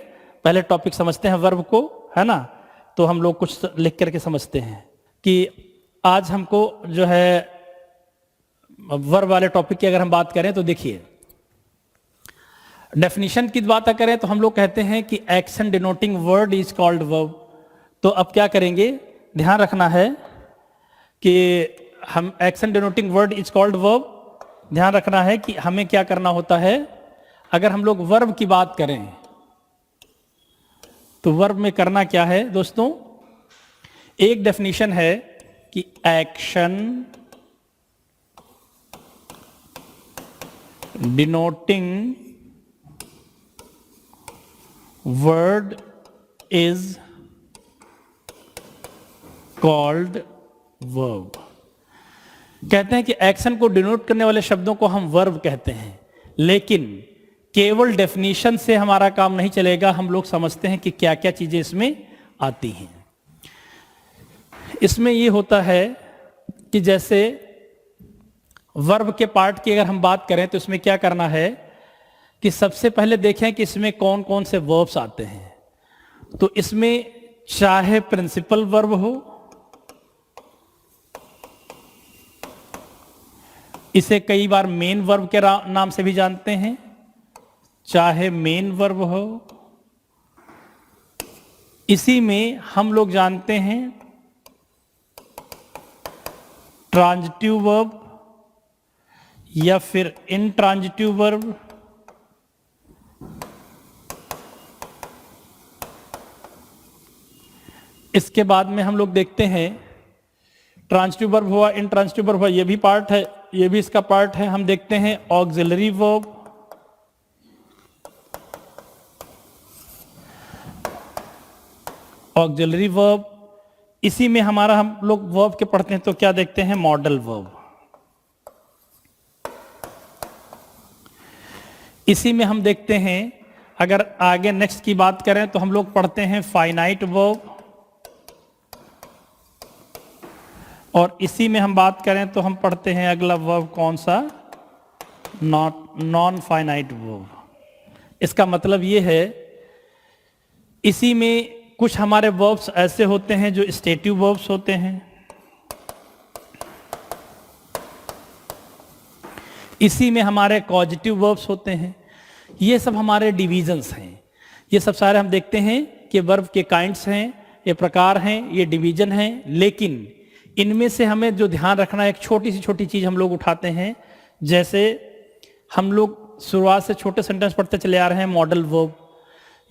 पहले टॉपिक समझते हैं वर्ब को, है ना। तो हम लोग कुछ लिख करके समझते हैं कि आज हमको जो है वर्ब वाले टॉपिक की अगर हम बात करें तो देखिए डेफिनेशन की बात करें तो हम लोग कहते हैं कि action denoting word is called verb. तो अब क्या करेंगे, ध्यान रखना है कि हम action denoting word is called verb, ध्यान रखना है कि हमें क्या करना होता है। अगर हम लोग वर्ब की बात करें तो वर्ब में करना क्या है दोस्तों, एक डेफिनेशन है कि action denoting word is called verb. कहते हैं कि एक्शन को डिनोट करने वाले शब्दों को हम वर्ब कहते हैं। लेकिन केवल डेफिनेशन से हमारा काम नहीं चलेगा, हम लोग समझते हैं कि क्या क्या चीजें इसमें आती हैं। इसमें ये होता है कि जैसे वर्ब के पार्ट की अगर हम बात करें तो इसमें क्या करना है कि सबसे पहले देखें कि इसमें कौन कौन से वर्ब्स आते हैं। तो इसमें चाहे प्रिंसिपल वर्ब हो, इसे कई बार मेन वर्ब के नाम से भी जानते हैं, चाहे मेन वर्ब हो, इसी में हम लोग जानते हैं ट्रांजिटिव वर्ब या फिर इनट्रांजिटिव वर्ब। इसके बाद में हम लोग देखते हैं ट्रांजिटिव वर्ब हुआ, इनट्रांजिटिव वर्ब हुआ, ये भी पार्ट है, ये भी इसका पार्ट है। हम देखते हैं ऑक्सिलरी वर्ब, ऑक्सिलरी वर्ब। इसी में हमारा हम लोग वर्ब के पढ़ते हैं तो क्या देखते हैं, मॉडल वर्ब। इसी में हम देखते हैं, अगर आगे नेक्स्ट की बात करें तो हम लोग पढ़ते हैं फाइनाइट वर्ब, और इसी में हम बात करें तो हम पढ़ते हैं अगला वर्ब कौन सा, नॉन फाइनाइट वर्ब। इसका मतलब ये है, इसी में कुछ हमारे वर्ब्स ऐसे होते हैं जो स्टेटिव वर्ब्स होते हैं, इसी में हमारे कॉजेटिव वर्ब्स होते हैं। ये सब हमारे डिवीजन्स हैं। ये सब सारे हम देखते हैं कि वर्ब के काइंड्स हैं, ये प्रकार हैं, ये डिवीजन हैं। लेकिन इनमें से हमें जो ध्यान रखना है, एक छोटी सी छोटी चीज हम लोग उठाते हैं। जैसे हम लोग शुरुआत से छोटे सेंटेंस पढ़ते चले आ रहे हैं, मॉडल वर्ब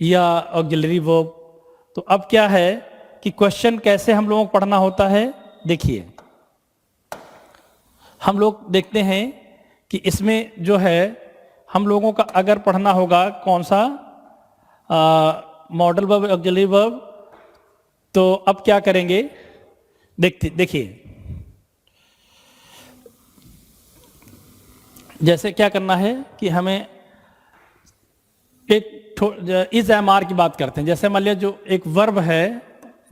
या ऑक्सिलरी वर्ब। तो अब क्या है कि क्वेश्चन कैसे हम लोगों को पढ़ना होता है, देखिए हम लोग देखते हैं कि इसमें जो है हम लोगों का अगर पढ़ना होगा कौन सा, मॉडल वर्ब, ऑक्सिलरी वर्ब, तो अब क्या करेंगे, देखिए जैसे क्या करना है कि हमें एक इज एम आर की बात करते हैं। जैसे मान लिया जो एक वर्ब है,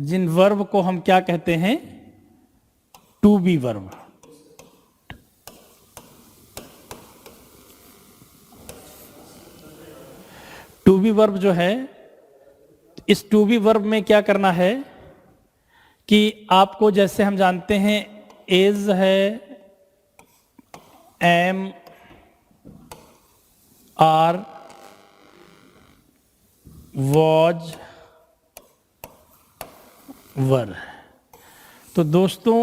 जिन वर्ब को हम क्या कहते हैं, to be verb. To be verb जो है, इस टू बी वर्ब में क्या करना है कि आपको, जैसे हम जानते हैं इज है, एम, आर, वॉज, वर। तो दोस्तों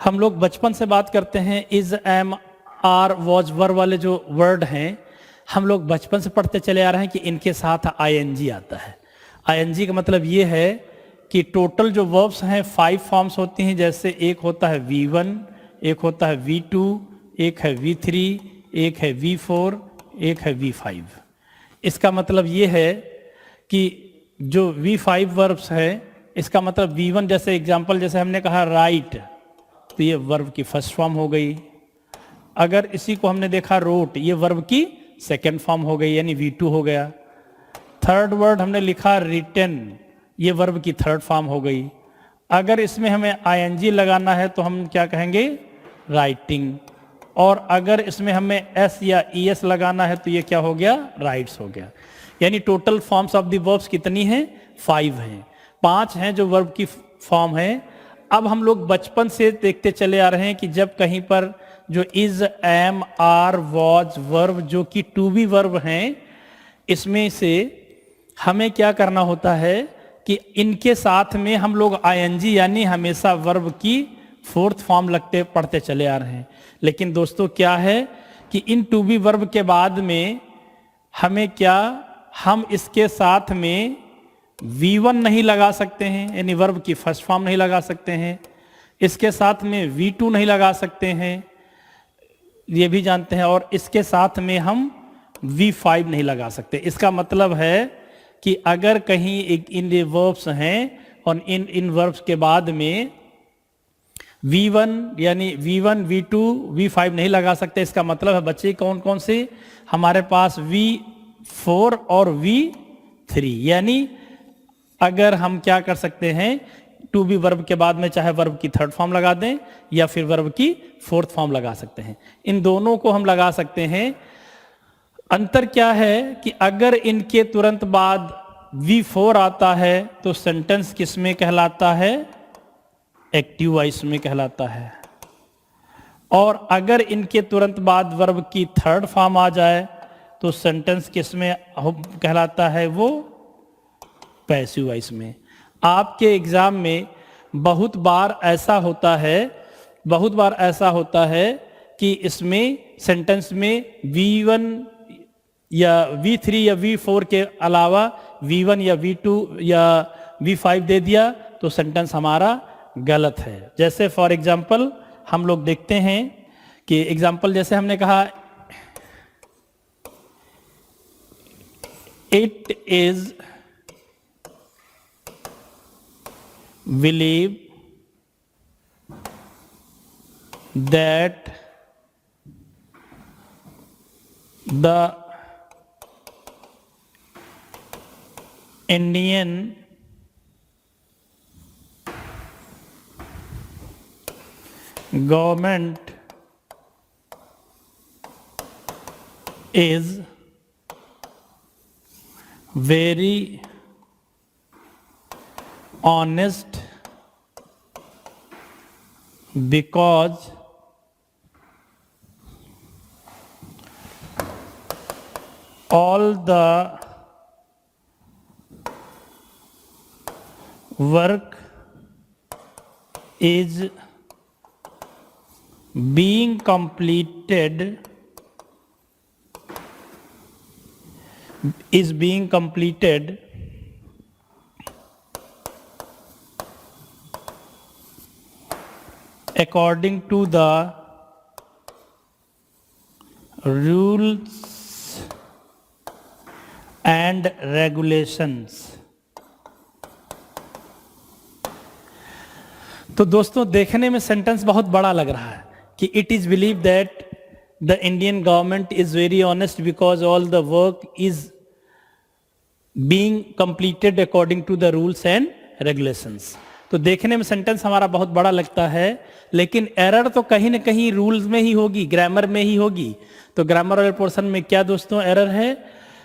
हम लोग बचपन से बात करते हैं, इज, एम, आर, वॉज, वर वाले जो वर्ड हैं हम लोग बचपन से पढ़ते चले आ रहे हैं कि इनके साथ आईएनजी आता है। आईएनजी का मतलब ये है कि टोटल जो वर्ब्स हैं 5 फॉर्म्स होती हैं। जैसे एक होता है V1, एक होता है V2, एक है V3, एक है V4, एक है V5। इसका मतलब ये है कि जो V5 वर्ब्स है, इसका मतलब V1 जैसे एग्जांपल, जैसे हमने कहा राइट, तो ये वर्ब की फर्स्ट फॉर्म हो गई। अगर इसी को हमने देखा रोट, ये वर्ब की सेकेंड फॉर्म हो गई, यानी V2 हो गया। थर्ड वर्ड हमने लिखा रिटन, ये वर्ब की थर्ड फॉर्म हो गई। अगर इसमें हमें आईएनजी लगाना है तो हम क्या कहेंगे, राइटिंग। और अगर इसमें हमें एस या ईएस लगाना है तो ये क्या हो गया, राइट्स हो गया। यानी total forms of the verbs कितनी हैं, 5 हैं। 5 हैं जो वर्ब की फॉर्म है। अब हम लोग बचपन से देखते चले आ रहे हैं कि जब कहीं पर जो is, am, are, was, verb जो कि टू बी वर्ब हैं, इसमें से हमें क्या करना होता है कि इनके साथ में हम लोग आईएनजी यानी हमेशा वर्ब की फोर्थ फॉर्म लगते पढ़ते चले आ रहे हैं। लेकिन दोस्तों क्या है कि इन टू बी वर्ब के बाद में हमें क्या, हम इसके साथ में V1 नहीं लगा सकते हैं, यानी वर्ब की फर्स्ट फॉर्म नहीं लगा सकते हैं। इसके साथ में V2 नहीं लगा सकते हैं, ये भी जानते हैं। और इसके साथ में हम V5 नहीं लगा सकते। इसका मतलब है कि अगर कहीं एक इन वर्ब्स हैं और इन वर्ब्स के बाद में V1 यानी V1, V2, V5 नहीं लगा सकते। इसका मतलब है बच्चे कौन कौन से, हमारे पास V4 और V3। यानी अगर हम क्या कर सकते हैं, टू बी वर्ब के बाद में चाहे वर्ब की थर्ड फॉर्म लगा दें या फिर वर्ब की फोर्थ फॉर्म लगा सकते हैं। इन दोनों को हम लगा सकते हैं। अंतर क्या है कि अगर इनके तुरंत बाद V4 आता है तो सेंटेंस किस में कहलाता है, एक्टिव वॉइस में कहलाता है। और अगर इनके तुरंत बाद वर्ब की थर्ड फॉर्म आ जाए तो सेंटेंस किस में कहलाता है, वो पैसिव वॉइस में। आपके एग्जाम में बहुत बार ऐसा होता है कि इसमें सेंटेंस में V1 या V3 या V4 के अलावा V1 या V2 या V5 दे दिया तो सेंटेंस हमारा गलत है। जैसे फॉर एग्जाम्पल हम लोग देखते हैं कि एग्जाम्पल जैसे हमने कहा, it is believe that the Indian government is very honest because all the work is being completed according to the rules and regulations। तो दोस्तों देखने में सेंटेंस बहुत बड़ा लग रहा है कि it is believe that the Indian government is very honest because all the work is being completed according to the rules and regulations. तो देखने में सेंटेंस हमारा बहुत बड़ा लगता है, लेकिन एरर तो कहीं ना कहीं रूल्स में ही होगी, ग्रामर में ही होगी। तो ग्रामर वाले पोर्शन में क्या दोस्तों एरर है,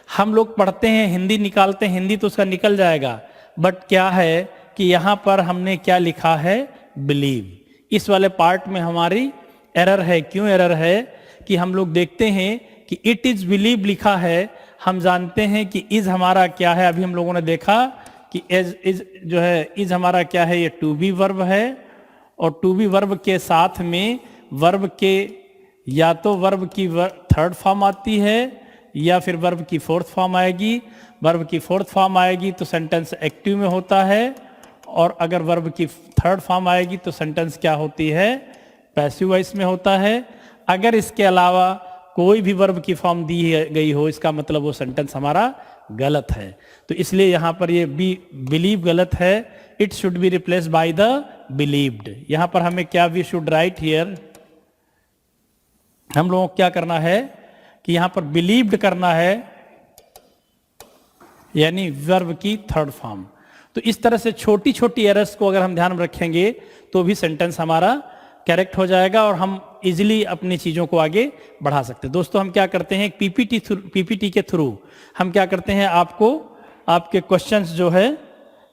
हम लोग पढ़ते हैं हिंदी, निकालते हैं हिंदी तो उसका निकल जाएगा, बट क्या है कि यहाँ पर हमने क्या लिखा है, बिलीव। इस वाले पार्ट में हमारी एरर है। क्यों एरर है कि हम लोग देखते हैं कि इट इज बिलीव लिखा है, हम जानते हैं कि इज हमारा क्या है। अभी हम लोगों ने देखा कि इज जो है, इज हमारा क्या है, ये टू बी वर्ब है, और टू बी वर्ब के साथ में वर्ब के या तो वर्ब की थर्ड फॉर्म आती है या फिर वर्ब की फोर्थ फॉर्म आएगी। वर्ब की फोर्थ फॉर्म आएगी तो सेंटेंस एक्टिव में होता है, और अगर वर्ब की थर्ड फॉर्म आएगी तो सेंटेंस क्या होती है, पैसिव वॉइस में होता है। अगर इसके अलावा कोई भी वर्ब की फॉर्म दी गई हो, इसका मतलब वो सेंटेंस हमारा गलत है। तो इसलिए यहां पर ये बिलीव गलत है, it should be replaced by the believed. यहां पर हमें क्या, वी शुड राइट हियर, हम लोगों को क्या करना है कि यहां पर बिलीव्ड करना है, यानी वर्ब की थर्ड फॉर्म। तो इस तरह से छोटी छोटी एरर्स को अगर हम ध्यान में रखेंगे तो भी सेंटेंस हमारा करेक्ट हो जाएगा और हम इजीली अपनी चीजों को आगे बढ़ा सकते हैं। दोस्तों हम क्या करते हैं, पीपीटी के थ्रू हम क्या करते हैं, आपको आपके क्वेश्चंस जो है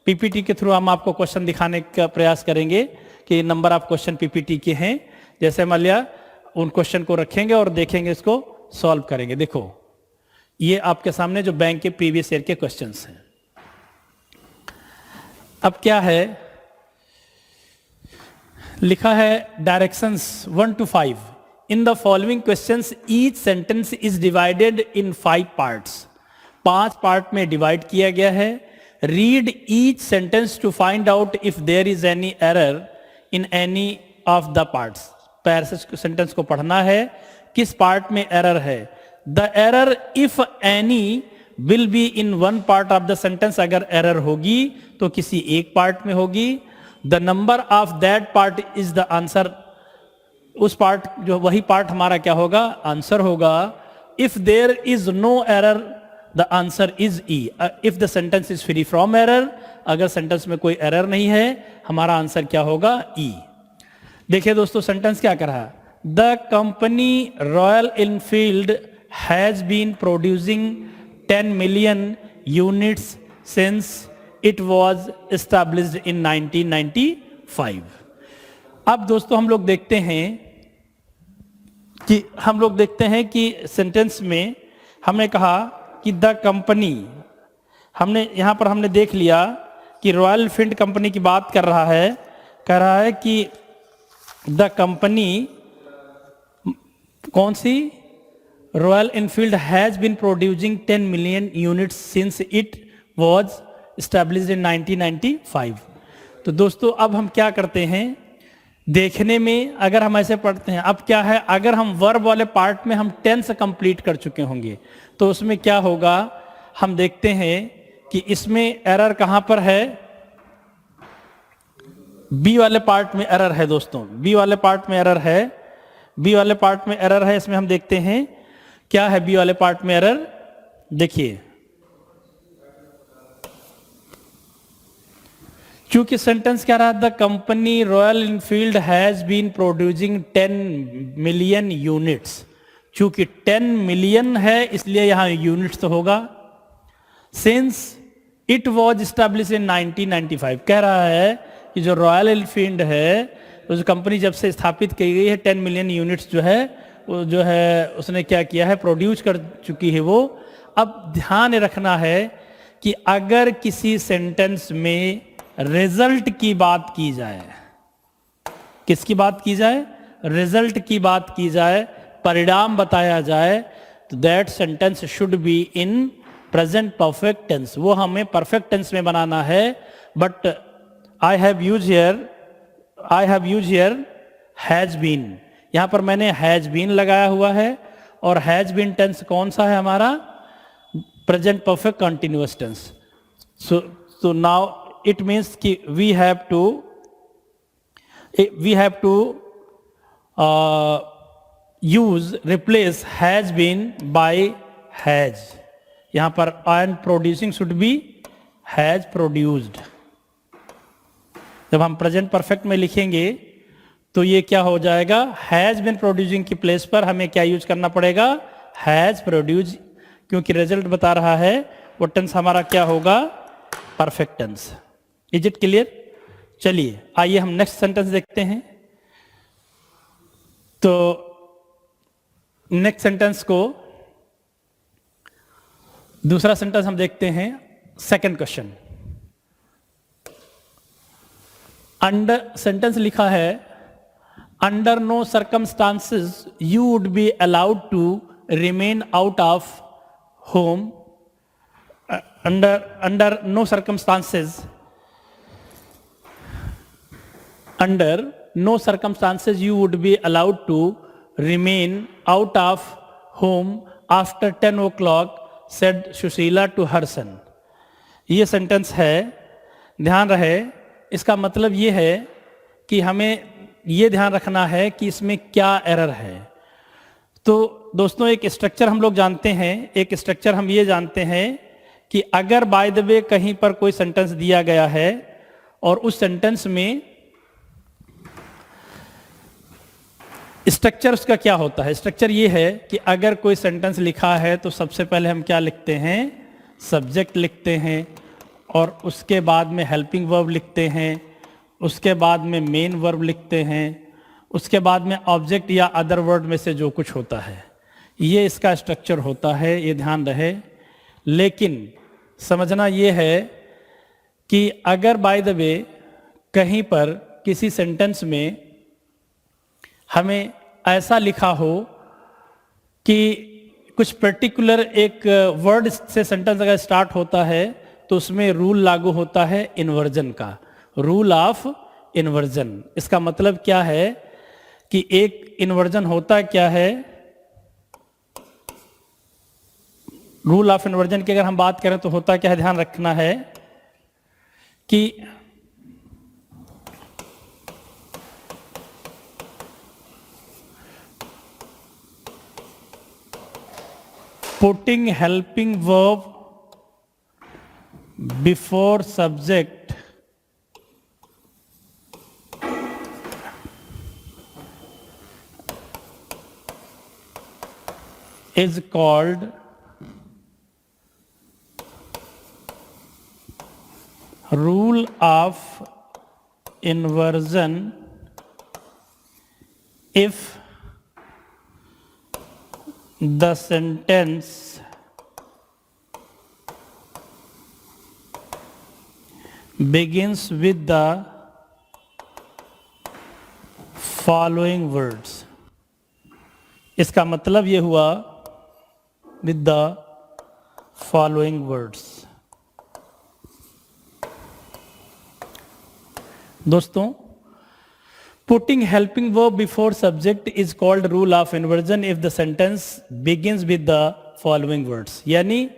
पीपीटी के थ्रू हम आपको क्वेश्चन दिखाने का प्रयास करेंगे कि नंबर ऑफ क्वेश्चन पीपीटी के हैं। जैसे मान लिया उन क्वेश्चन को रखेंगे और देखेंगे, इसको सॉल्व करेंगे। देखो ये आपके सामने जो बैंक के प्रीवियस ईयर के क्वेश्चंस हैं। अब क्या है, लिखा है directions 1 to 5 in the following questions each sentence is divided in 5 parts. 5 part में डिवाइड किया गया है। Read each sentence to find out if there is any error in any of the parts. Paragraph sentence को पढ़ना है, किस part में error है। The error if any will be in one part of the sentence. अगर error होगी तो किसी एक पार्ट में होगी। The number of that part is the answer, उस पार्ट जो वही पार्ट हमारा क्या होगा, आंसर होगा. If there is no error the answer is E. If the sentence is free from error, अगर सेंटेंस में कोई एरर नहीं है, हमारा आंसर क्या होगा, ई. देखिए दोस्तों सेंटेंस क्या कर रहा है. The company Royal Enfield has been producing 10 million units since it was established in 1995. अब दोस्तों हम लोग देखते हैं कि सेंटेंस में हमने कहा कि द कंपनी, हमने यहां पर हमने देख लिया कि रॉयल एनफील्ड कंपनी की बात कर रहा है. कह रहा है कि द कंपनी कौन सी, Royal Enfield has been producing 10 million units since it was established in 1995. तो दोस्तों अब हम क्या करते हैं, देखने में अगर हम ऐसे पढ़ते हैं, अब क्या है, अगर हम वर्ब वाले पार्ट में हम टेंस कंप्लीट कर चुके होंगे तो उसमें क्या होगा, हम देखते हैं कि इसमें एरर कहां पर है, बी वाले पार्ट में एरर है दोस्तों. बी वाले पार्ट में एरर है, बी वाले पार्ट में एरर है. इसमें हम देखते हैं क्या है बी वाले पार्ट में एरर. देखिए क्योंकि सेंटेंस क्या रहा, the company Royal Enfield has been producing 10 million units. चूंकि 10 मिलियन है इसलिए यहां यूनिट्स तो होगा. Since it was establish in 1995, कह रहा है कि जो रॉयल एनफील्ड है उस कंपनी जब से स्थापित की गई है 10 मिलियन यूनिट्स जो है उसने क्या किया है, प्रोड्यूस कर चुकी है वो. अब ध्यान रखना है कि अगर किसी सेंटेंस में रिजल्ट की बात की जाए, किसकी बात की जाए, रिजल्ट की बात की जाए, परिणाम बताया जाए, तो that sentence should be in present perfect tense. वो हमें परफेक्ट टेंस में बनाना है. But I have use here has been. यहां पर मैंने हैज बीन लगाया हुआ है और हैज बीन टेंस कौन सा है हमारा, present perfect continuous tense. So now it means कि we have to replace has been by has. यहां पर and producing should be has produced. जब हम प्रेजेंट परफेक्ट में लिखेंगे तो ये क्या हो जाएगा, हैज बीन प्रोड्यूसिंग की प्लेस पर हमें क्या यूज करना पड़ेगा, हैज प्रोड्यूस. क्योंकि रिजल्ट बता रहा है वो टेंस हमारा क्या होगा, perfect tense. Is it clear. चलिए आइए हम नेक्स्ट सेंटेंस देखते हैं. तो नेक्स्ट सेंटेंस को, दूसरा सेंटेंस हम देखते हैं. सेकंड क्वेश्चन, अंडर सेंटेंस लिखा है, under no circumstances you would be allowed to remain out of home. Under no circumstances, under no circumstances you would be allowed to remain out of home after 10 o'clock, said Sushila to her son. ये sentence है, ध्यान रहे. इसका मतलब ये है कि हमें ये ध्यान रखना है कि इसमें क्या एरर है. तो दोस्तों एक स्ट्रक्चर हम लोग जानते हैं, एक स्ट्रक्चर हम ये जानते हैं कि अगर बाय द वे कहीं पर कोई सेंटेंस दिया गया है और उस सेंटेंस में स्ट्रक्चर उसका क्या होता है, स्ट्रक्चर ये है कि अगर कोई सेंटेंस लिखा है तो सबसे पहले हम क्या लिखते हैं, सब्जेक्ट लिखते हैं और उसके बाद में हेल्पिंग वर्ब लिखते हैं, उसके बाद में मेन वर्ब लिखते हैं, उसके बाद में ऑब्जेक्ट या अदर वर्ड में से जो कुछ होता है. ये इसका स्ट्रक्चर होता है, ये ध्यान रहे. लेकिन समझना ये है कि अगर बाय द वे कहीं पर किसी सेंटेंस में हमें ऐसा लिखा हो कि कुछ पर्टिकुलर एक वर्ड से सेंटेंस अगर स्टार्ट होता है तो उसमें रूल लागू होता है इन्वर्जन का, रूल ऑफ इन्वर्जन. इसका मतलब क्या है कि एक इन्वर्जन होता क्या है, रूल ऑफ इन्वर्जन की अगर हम बात करें तो होता क्या है, ध्यान रखना है कि putting helping verb before subject is called rule of inversion if the sentence begins with the following words. इसका मतलब ये हुआ with the following words. दोस्तों, putting helping verb before subject is called rule of inversion if the sentence begins with the following words. यानी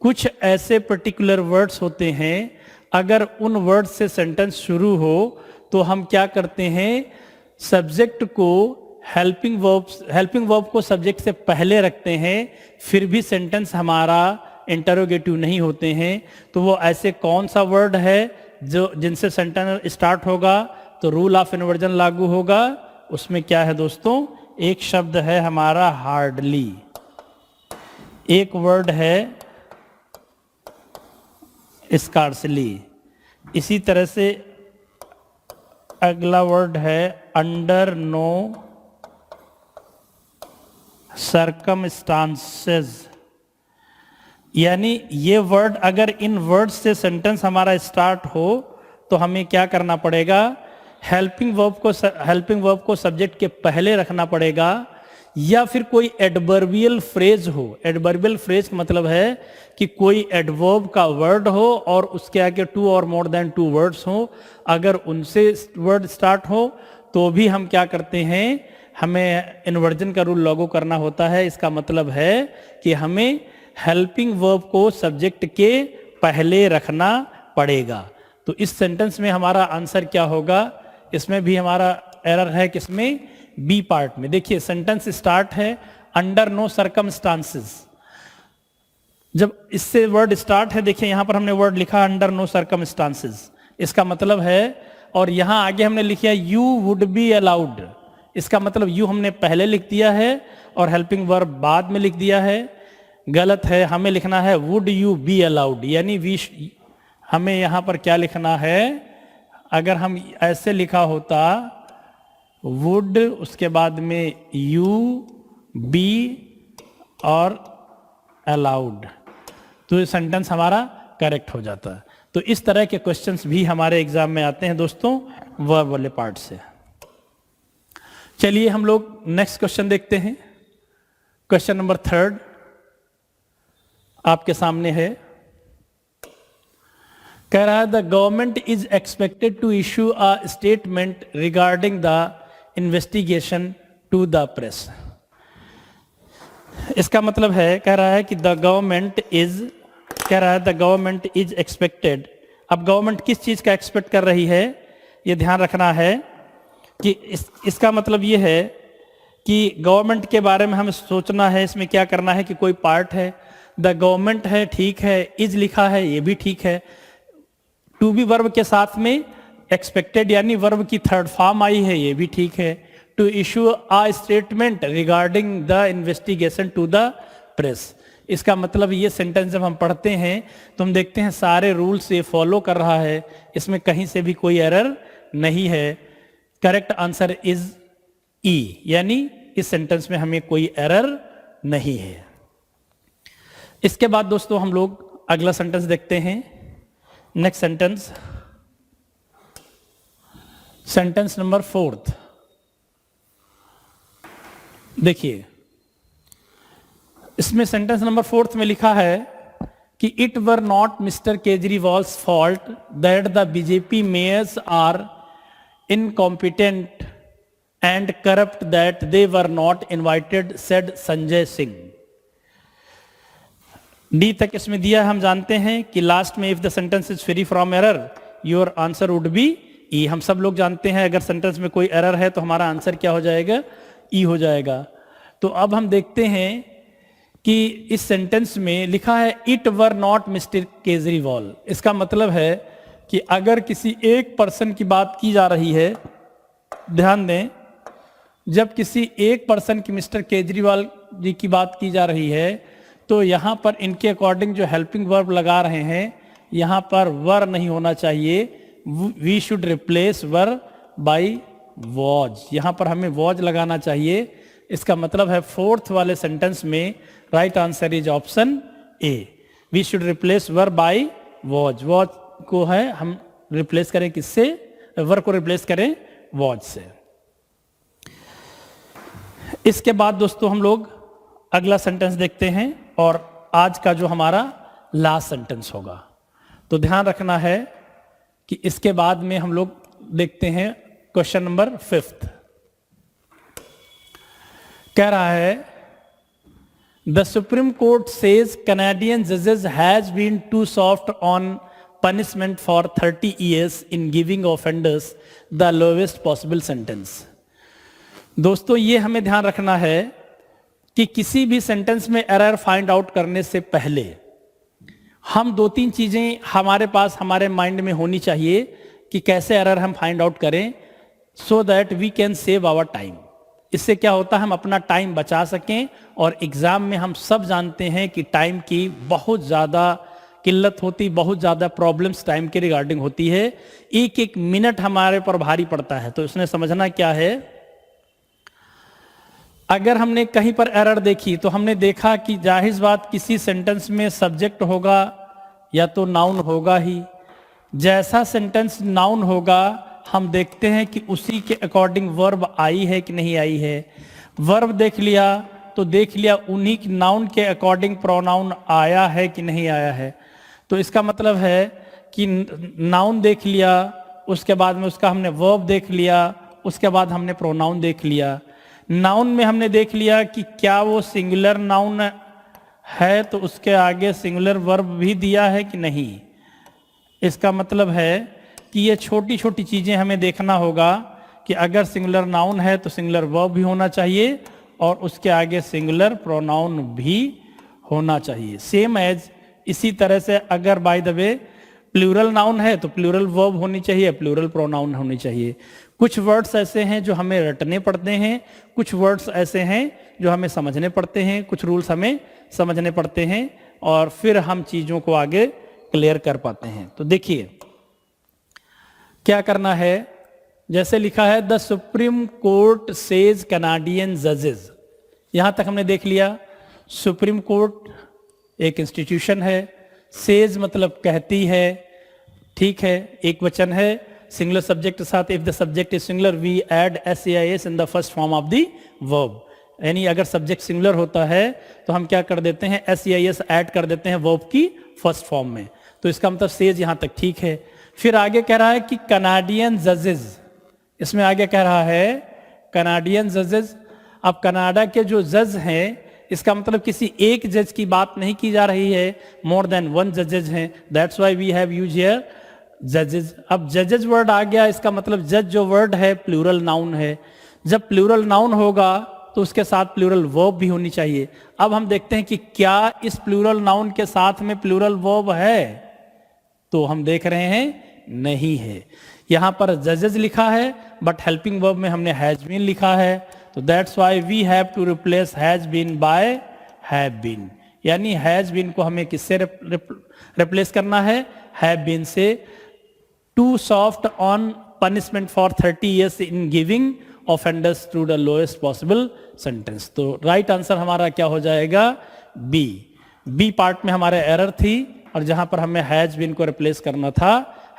कुछ ऐसे particular words होते हैं, अगर उन वर्ड से सेंटेंस शुरू हो तो हम क्या करते हैं, सब्जेक्ट को हेल्पिंग वर्ब को सब्जेक्ट से पहले रखते हैं, फिर भी सेंटेंस हमारा इंटरोगेटिव नहीं होते हैं. तो वो ऐसे कौन सा वर्ड है जो जिनसे सेंटेंस स्टार्ट होगा तो रूल ऑफ इन्वर्जन लागू होगा. उसमें क्या है दोस्तों, एक शब्द है हमारा हार्डली, एक वर्ड है स्कार्सली, इसी तरह से अगला वर्ड है अंडर नो सर्कमस्टांसेस. यानी ये वर्ड अगर इन वर्ड से सेंटेंस हमारा स्टार्ट हो तो हमें क्या करना पड़ेगा, हेल्पिंग वर्ब को सब्जेक्ट के पहले रखना पड़ेगा, या फिर कोई एडवर्बियल फ्रेज हो. एडवर्बियल फ्रेज का मतलब है कि कोई एडवर्ब का वर्ड हो और उसके आगे 2 और मोर देन 2 वर्ड्स हो. अगर उनसे वर्ड स्टार्ट हो तो भी हम क्या करते हैं, हमें इन्वर्जन का रूल लागू करना होता है. इसका मतलब है कि हमें हेल्पिंग वर्ब को सब्जेक्ट के पहले रखना पड़ेगा. तो इस सेंटेंस में हमारा आंसर क्या होगा, इसमें भी हमारा एरर है, किसमें, बी पार्ट में. देखिए सेंटेंस स्टार्ट है अंडर नो सर्कमस्टांसेस. जब इससे वर्ड स्टार्ट है, देखिए यहां पर हमने वर्ड लिखा अंडर नो सर्कमस्टांसेस, इसका मतलब है, और यहां आगे हमने लिखा यू वुड बी अलाउड. इसका मतलब यू हमने पहले लिख दिया है और हेल्पिंग वर्ब बाद में लिख दिया है. गलत है, हमें लिखना है वुड यू बी अलाउड. यानी हमें यहां पर क्या लिखना है, अगर हम ऐसे लिखा होता वुड, उसके बाद में यू बी और अलाउड, तो ये सेंटेंस हमारा करेक्ट हो जाता है. तो इस तरह के क्वेश्चंस भी हमारे एग्जाम में आते हैं दोस्तों, वर्ब वाले पार्ट से. चलिए हम लोग नेक्स्ट क्वेश्चन देखते हैं. क्वेश्चन नंबर 3 आपके सामने है. कह रहा है the government is expected to issue a statement regarding the investigation to the press. इसका मतलब है, कह रहा है कि द गवर्नमेंट इज एक्सपेक्टेड. अब गवर्नमेंट किस चीज का एक्सपेक्ट कर रही है, ये ध्यान रखना है कि इसका मतलब ये है कि गवर्नमेंट के बारे में हमें सोचना है. इसमें क्या करना है कि कोई पार्ट है, द गवर्नमेंट है, ठीक है, इज लिखा है, ये भी ठीक है. टू बी वर्ब के साथ में एक्सपेक्टेड यानी वर्ब की थर्ड फॉर्म आई है, ये भी ठीक है. To issue a statement regarding the investigation to the press. इसका मतलब ये सेंटेंस जब हम पढ़ते हैं तो हम देखते हैं सारे रूल्स ये फॉलो कर रहा है, इसमें कहीं से भी कोई एरर नहीं है. करेक्ट आंसर इज ई, यानी इस सेंटेंस में हमें कोई एरर नहीं है. इसके बाद दोस्तों हम लोग अगला सेंटेंस देखते हैं. Next sentence number 4. देखिए इसमें सेंटेंस नंबर 4 में लिखा है कि it were not mister Kejriwal's fault that the BJP mayors are incompetent and corrupt that they were not invited, said Sanjay Singh. डी तक इसमें दिया, हम जानते हैं कि लास्ट में if the sentence is free from error your answer would be E. हम सब लोग जानते हैं अगर सेंटेंस में कोई एरर है तो हमारा आंसर क्या हो जाएगा, ई हो जाएगा. तो अब हम देखते हैं कि इस सेंटेंस में लिखा है it were not mister Kejriwal. इसका मतलब है कि अगर किसी एक पर्सन की बात की जा रही है, ध्यान दें, जब किसी एक पर्सन की मिस्टर केजरीवाल जी की बात की जा रही है तो यहां पर इनके अकॉर्डिंग जो हेल्पिंग वर्ब लगा रहे हैं यहां पर वर नहीं होना चाहिए, we should replace were by was. यहां पर हमें वॉज लगाना चाहिए। इसका मतलब है फोर्थ वाले सेंटेंस में right answer is option A, we should replace were by was. Was को है हम रिप्लेस करें किससे, वर को रिप्लेस करें वॉज से। इसके बाद दोस्तों हम लोग अगला सेंटेंस देखते हैं और आज का जो हमारा लास्ट सेंटेंस होगा। तो ध्यान रखना है कि इसके बाद में हम लोग देखते हैं क्वेश्चन नंबर 5। कह रहा है the Supreme Court says Canadian जजेस has been too soft on punishment for 30 years in giving offenders the lowest possible sentence. दोस्तों ये हमें ध्यान रखना है कि किसी भी सेंटेंस में एरर फाइंड आउट करने से पहले हम 2-3 चीजें हमारे पास हमारे माइंड में होनी चाहिए कि कैसे एरर हम फाइंड आउट करें, so that we can save our time. इससे क्या होता है, हम अपना टाइम बचा सकें। और एग्जाम में हम सब जानते हैं कि टाइम की बहुत ज़्यादा किल्लत होती, बहुत ज़्यादा प्रॉब्लम्स टाइम के रिगार्डिंग होती है। एक एक मिनट हमारे पर भारी पड़ता है। तो इसने समझना क्या है, अगर हमने कहीं पर एरर देखी तो हमने देखा कि जाहिर बात किसी सेंटेंस में सब्जेक्ट होगा या तो नाउन होगा ही। जैसा सेंटेंस नाउन होगा हम देखते हैं कि उसी के अकॉर्डिंग वर्ब आई है कि नहीं आई है। वर्ब देख लिया तो देख लिया उन्हीं की नाउन के अकॉर्डिंग प्रोनाउन आया है कि नहीं आया है। तो इसका मतलब है कि नाउन देख लिया, उसके बाद में उसका हमने वर्ब देख लिया, उसके बाद हमने प्रोनाउन देख लिया। नाउन में हमने देख लिया कि क्या वो सिंगुलर नाउन है तो उसके आगे सिंगुलर वर्ब भी दिया है कि नहीं। इसका मतलब है कि ये छोटी छोटी चीजें हमें देखना होगा कि अगर सिंगुलर नाउन है तो सिंगुलर वर्ब भी होना चाहिए और उसके आगे सिंगुलर प्रोनाउन भी होना चाहिए। सेम एज इसी तरह से अगर by the way plural noun है तो प्लूरल वर्ब होनी चाहिए, प्लूरल प्रोनाउन होनी चाहिए। कुछ वर्ड्स ऐसे हैं जो हमें रटने पड़ते हैं, कुछ वर्ड्स ऐसे हैं जो हमें समझने पड़ते हैं, कुछ रूल्स हमें समझने पड़ते हैं और फिर हम चीजों को आगे क्लियर कर पाते हैं। तो देखिए क्या करना है, जैसे लिखा है the Supreme Court says Canadian जजेस। यहां तक हमने देख लिया सुप्रीम कोर्ट एक इंस्टीट्यूशन है, सेज मतलब कहती है, ठीक है, एक वचन है, सिंगुलर सब्जेक्ट के साथ if the subject is singular we add SAIS in the first form of the verb. यानी अगर सब्जेक्ट सिंगुलर होता है तो हम क्या कर देते हैं, SAIS ऐड कर देते हैं वर्ब की फर्स्ट फॉर्म में। तो इसका मतलब सेज यहां तक ठीक है। फिर आगे कह रहा है कि कैनेडियन जजेस, इसमें आगे कह रहा है कैनेडियन जजेस। अब कनाडा के जो जज हैं, इसका मतलब किसी एक जज की बात नहीं की जा रही है, मोर देन वन जजेस हैं, that's why we have use here जजेस। अब जजेस वर्ड आ गया, इसका मतलब जज जो वर्ड है प्लूरल नाउन है। जब प्लूरल नाउन होगा तो उसके साथ प्लूरल वर्ब भी होनी चाहिए। अब हम देखते हैं कि क्या इस प्लूरल नाउन के साथ में प्लूरल वर्ब है, तो हम देख रहे हैं नहीं है। यहां पर जजेस लिखा है बट हेल्पिंग वर्ब में हमने हैज बीन लिखा है, तो that's why we have to replace has been by have been. यानी हैज बीन को हमें किससे रिप्लेस करना है, हैव बीन से। Too soft on punishment for 30 years in giving offenders to the lowest possible sentence. तो राइट आंसर हमारा क्या हो जाएगा, बी। बी पार्ट में हमारे एरर थी और जहां पर हमें हैज बीन को रिप्लेस करना था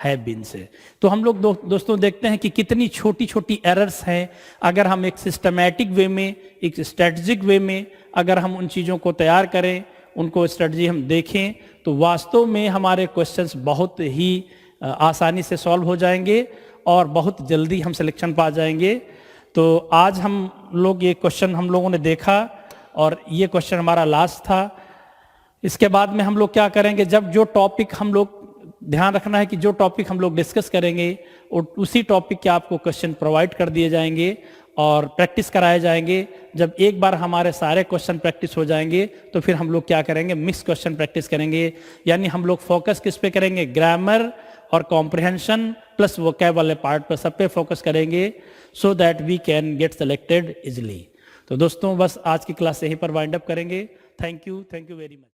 हैव बीन से। तो हम लोग दोस्तों देखते हैं कि कितनी छोटी छोटी एरर्स हैं। अगर हम एक सिस्टमैटिक वे में, एक स्ट्रेटजिक वे में अगर हम उन चीज़ों को तैयार करें, उनको स्ट्रेटजी हम देखें, तो वास्तव में हमारे क्वेश्चंस बहुत ही आसानी से सॉल्व हो जाएंगे और बहुत जल्दी हम सिलेक्शन पा जाएंगे। तो आज हम लोग ये क्वेश्चन हम लोगों ने देखा और ये क्वेश्चन हमारा लास्ट था। इसके बाद में हम लोग क्या करेंगे, जब जो टॉपिक हम लोग, ध्यान रखना है कि जो टॉपिक हम लोग डिस्कस करेंगे उसी टॉपिक के आपको क्वेश्चन प्रोवाइड कर दिए जाएंगे और प्रैक्टिस कराए जाएंगे। जब एक बार हमारे सारे क्वेश्चन प्रैक्टिस हो जाएंगे तो फिर हम लोग क्या करेंगे, मिक्स क्वेश्चन प्रैक्टिस करेंगे, यानी हम लोग फोकस किस पे करेंगे, ग्रामर और कॉम्प्रिहेंशन प्लस वोकैब वाले पार्ट पर, सब पे फोकस करेंगे, so that we can get selected easily. तो दोस्तों बस आज की क्लास यहीं पर वाइंड अप करेंगे। Thank you very much.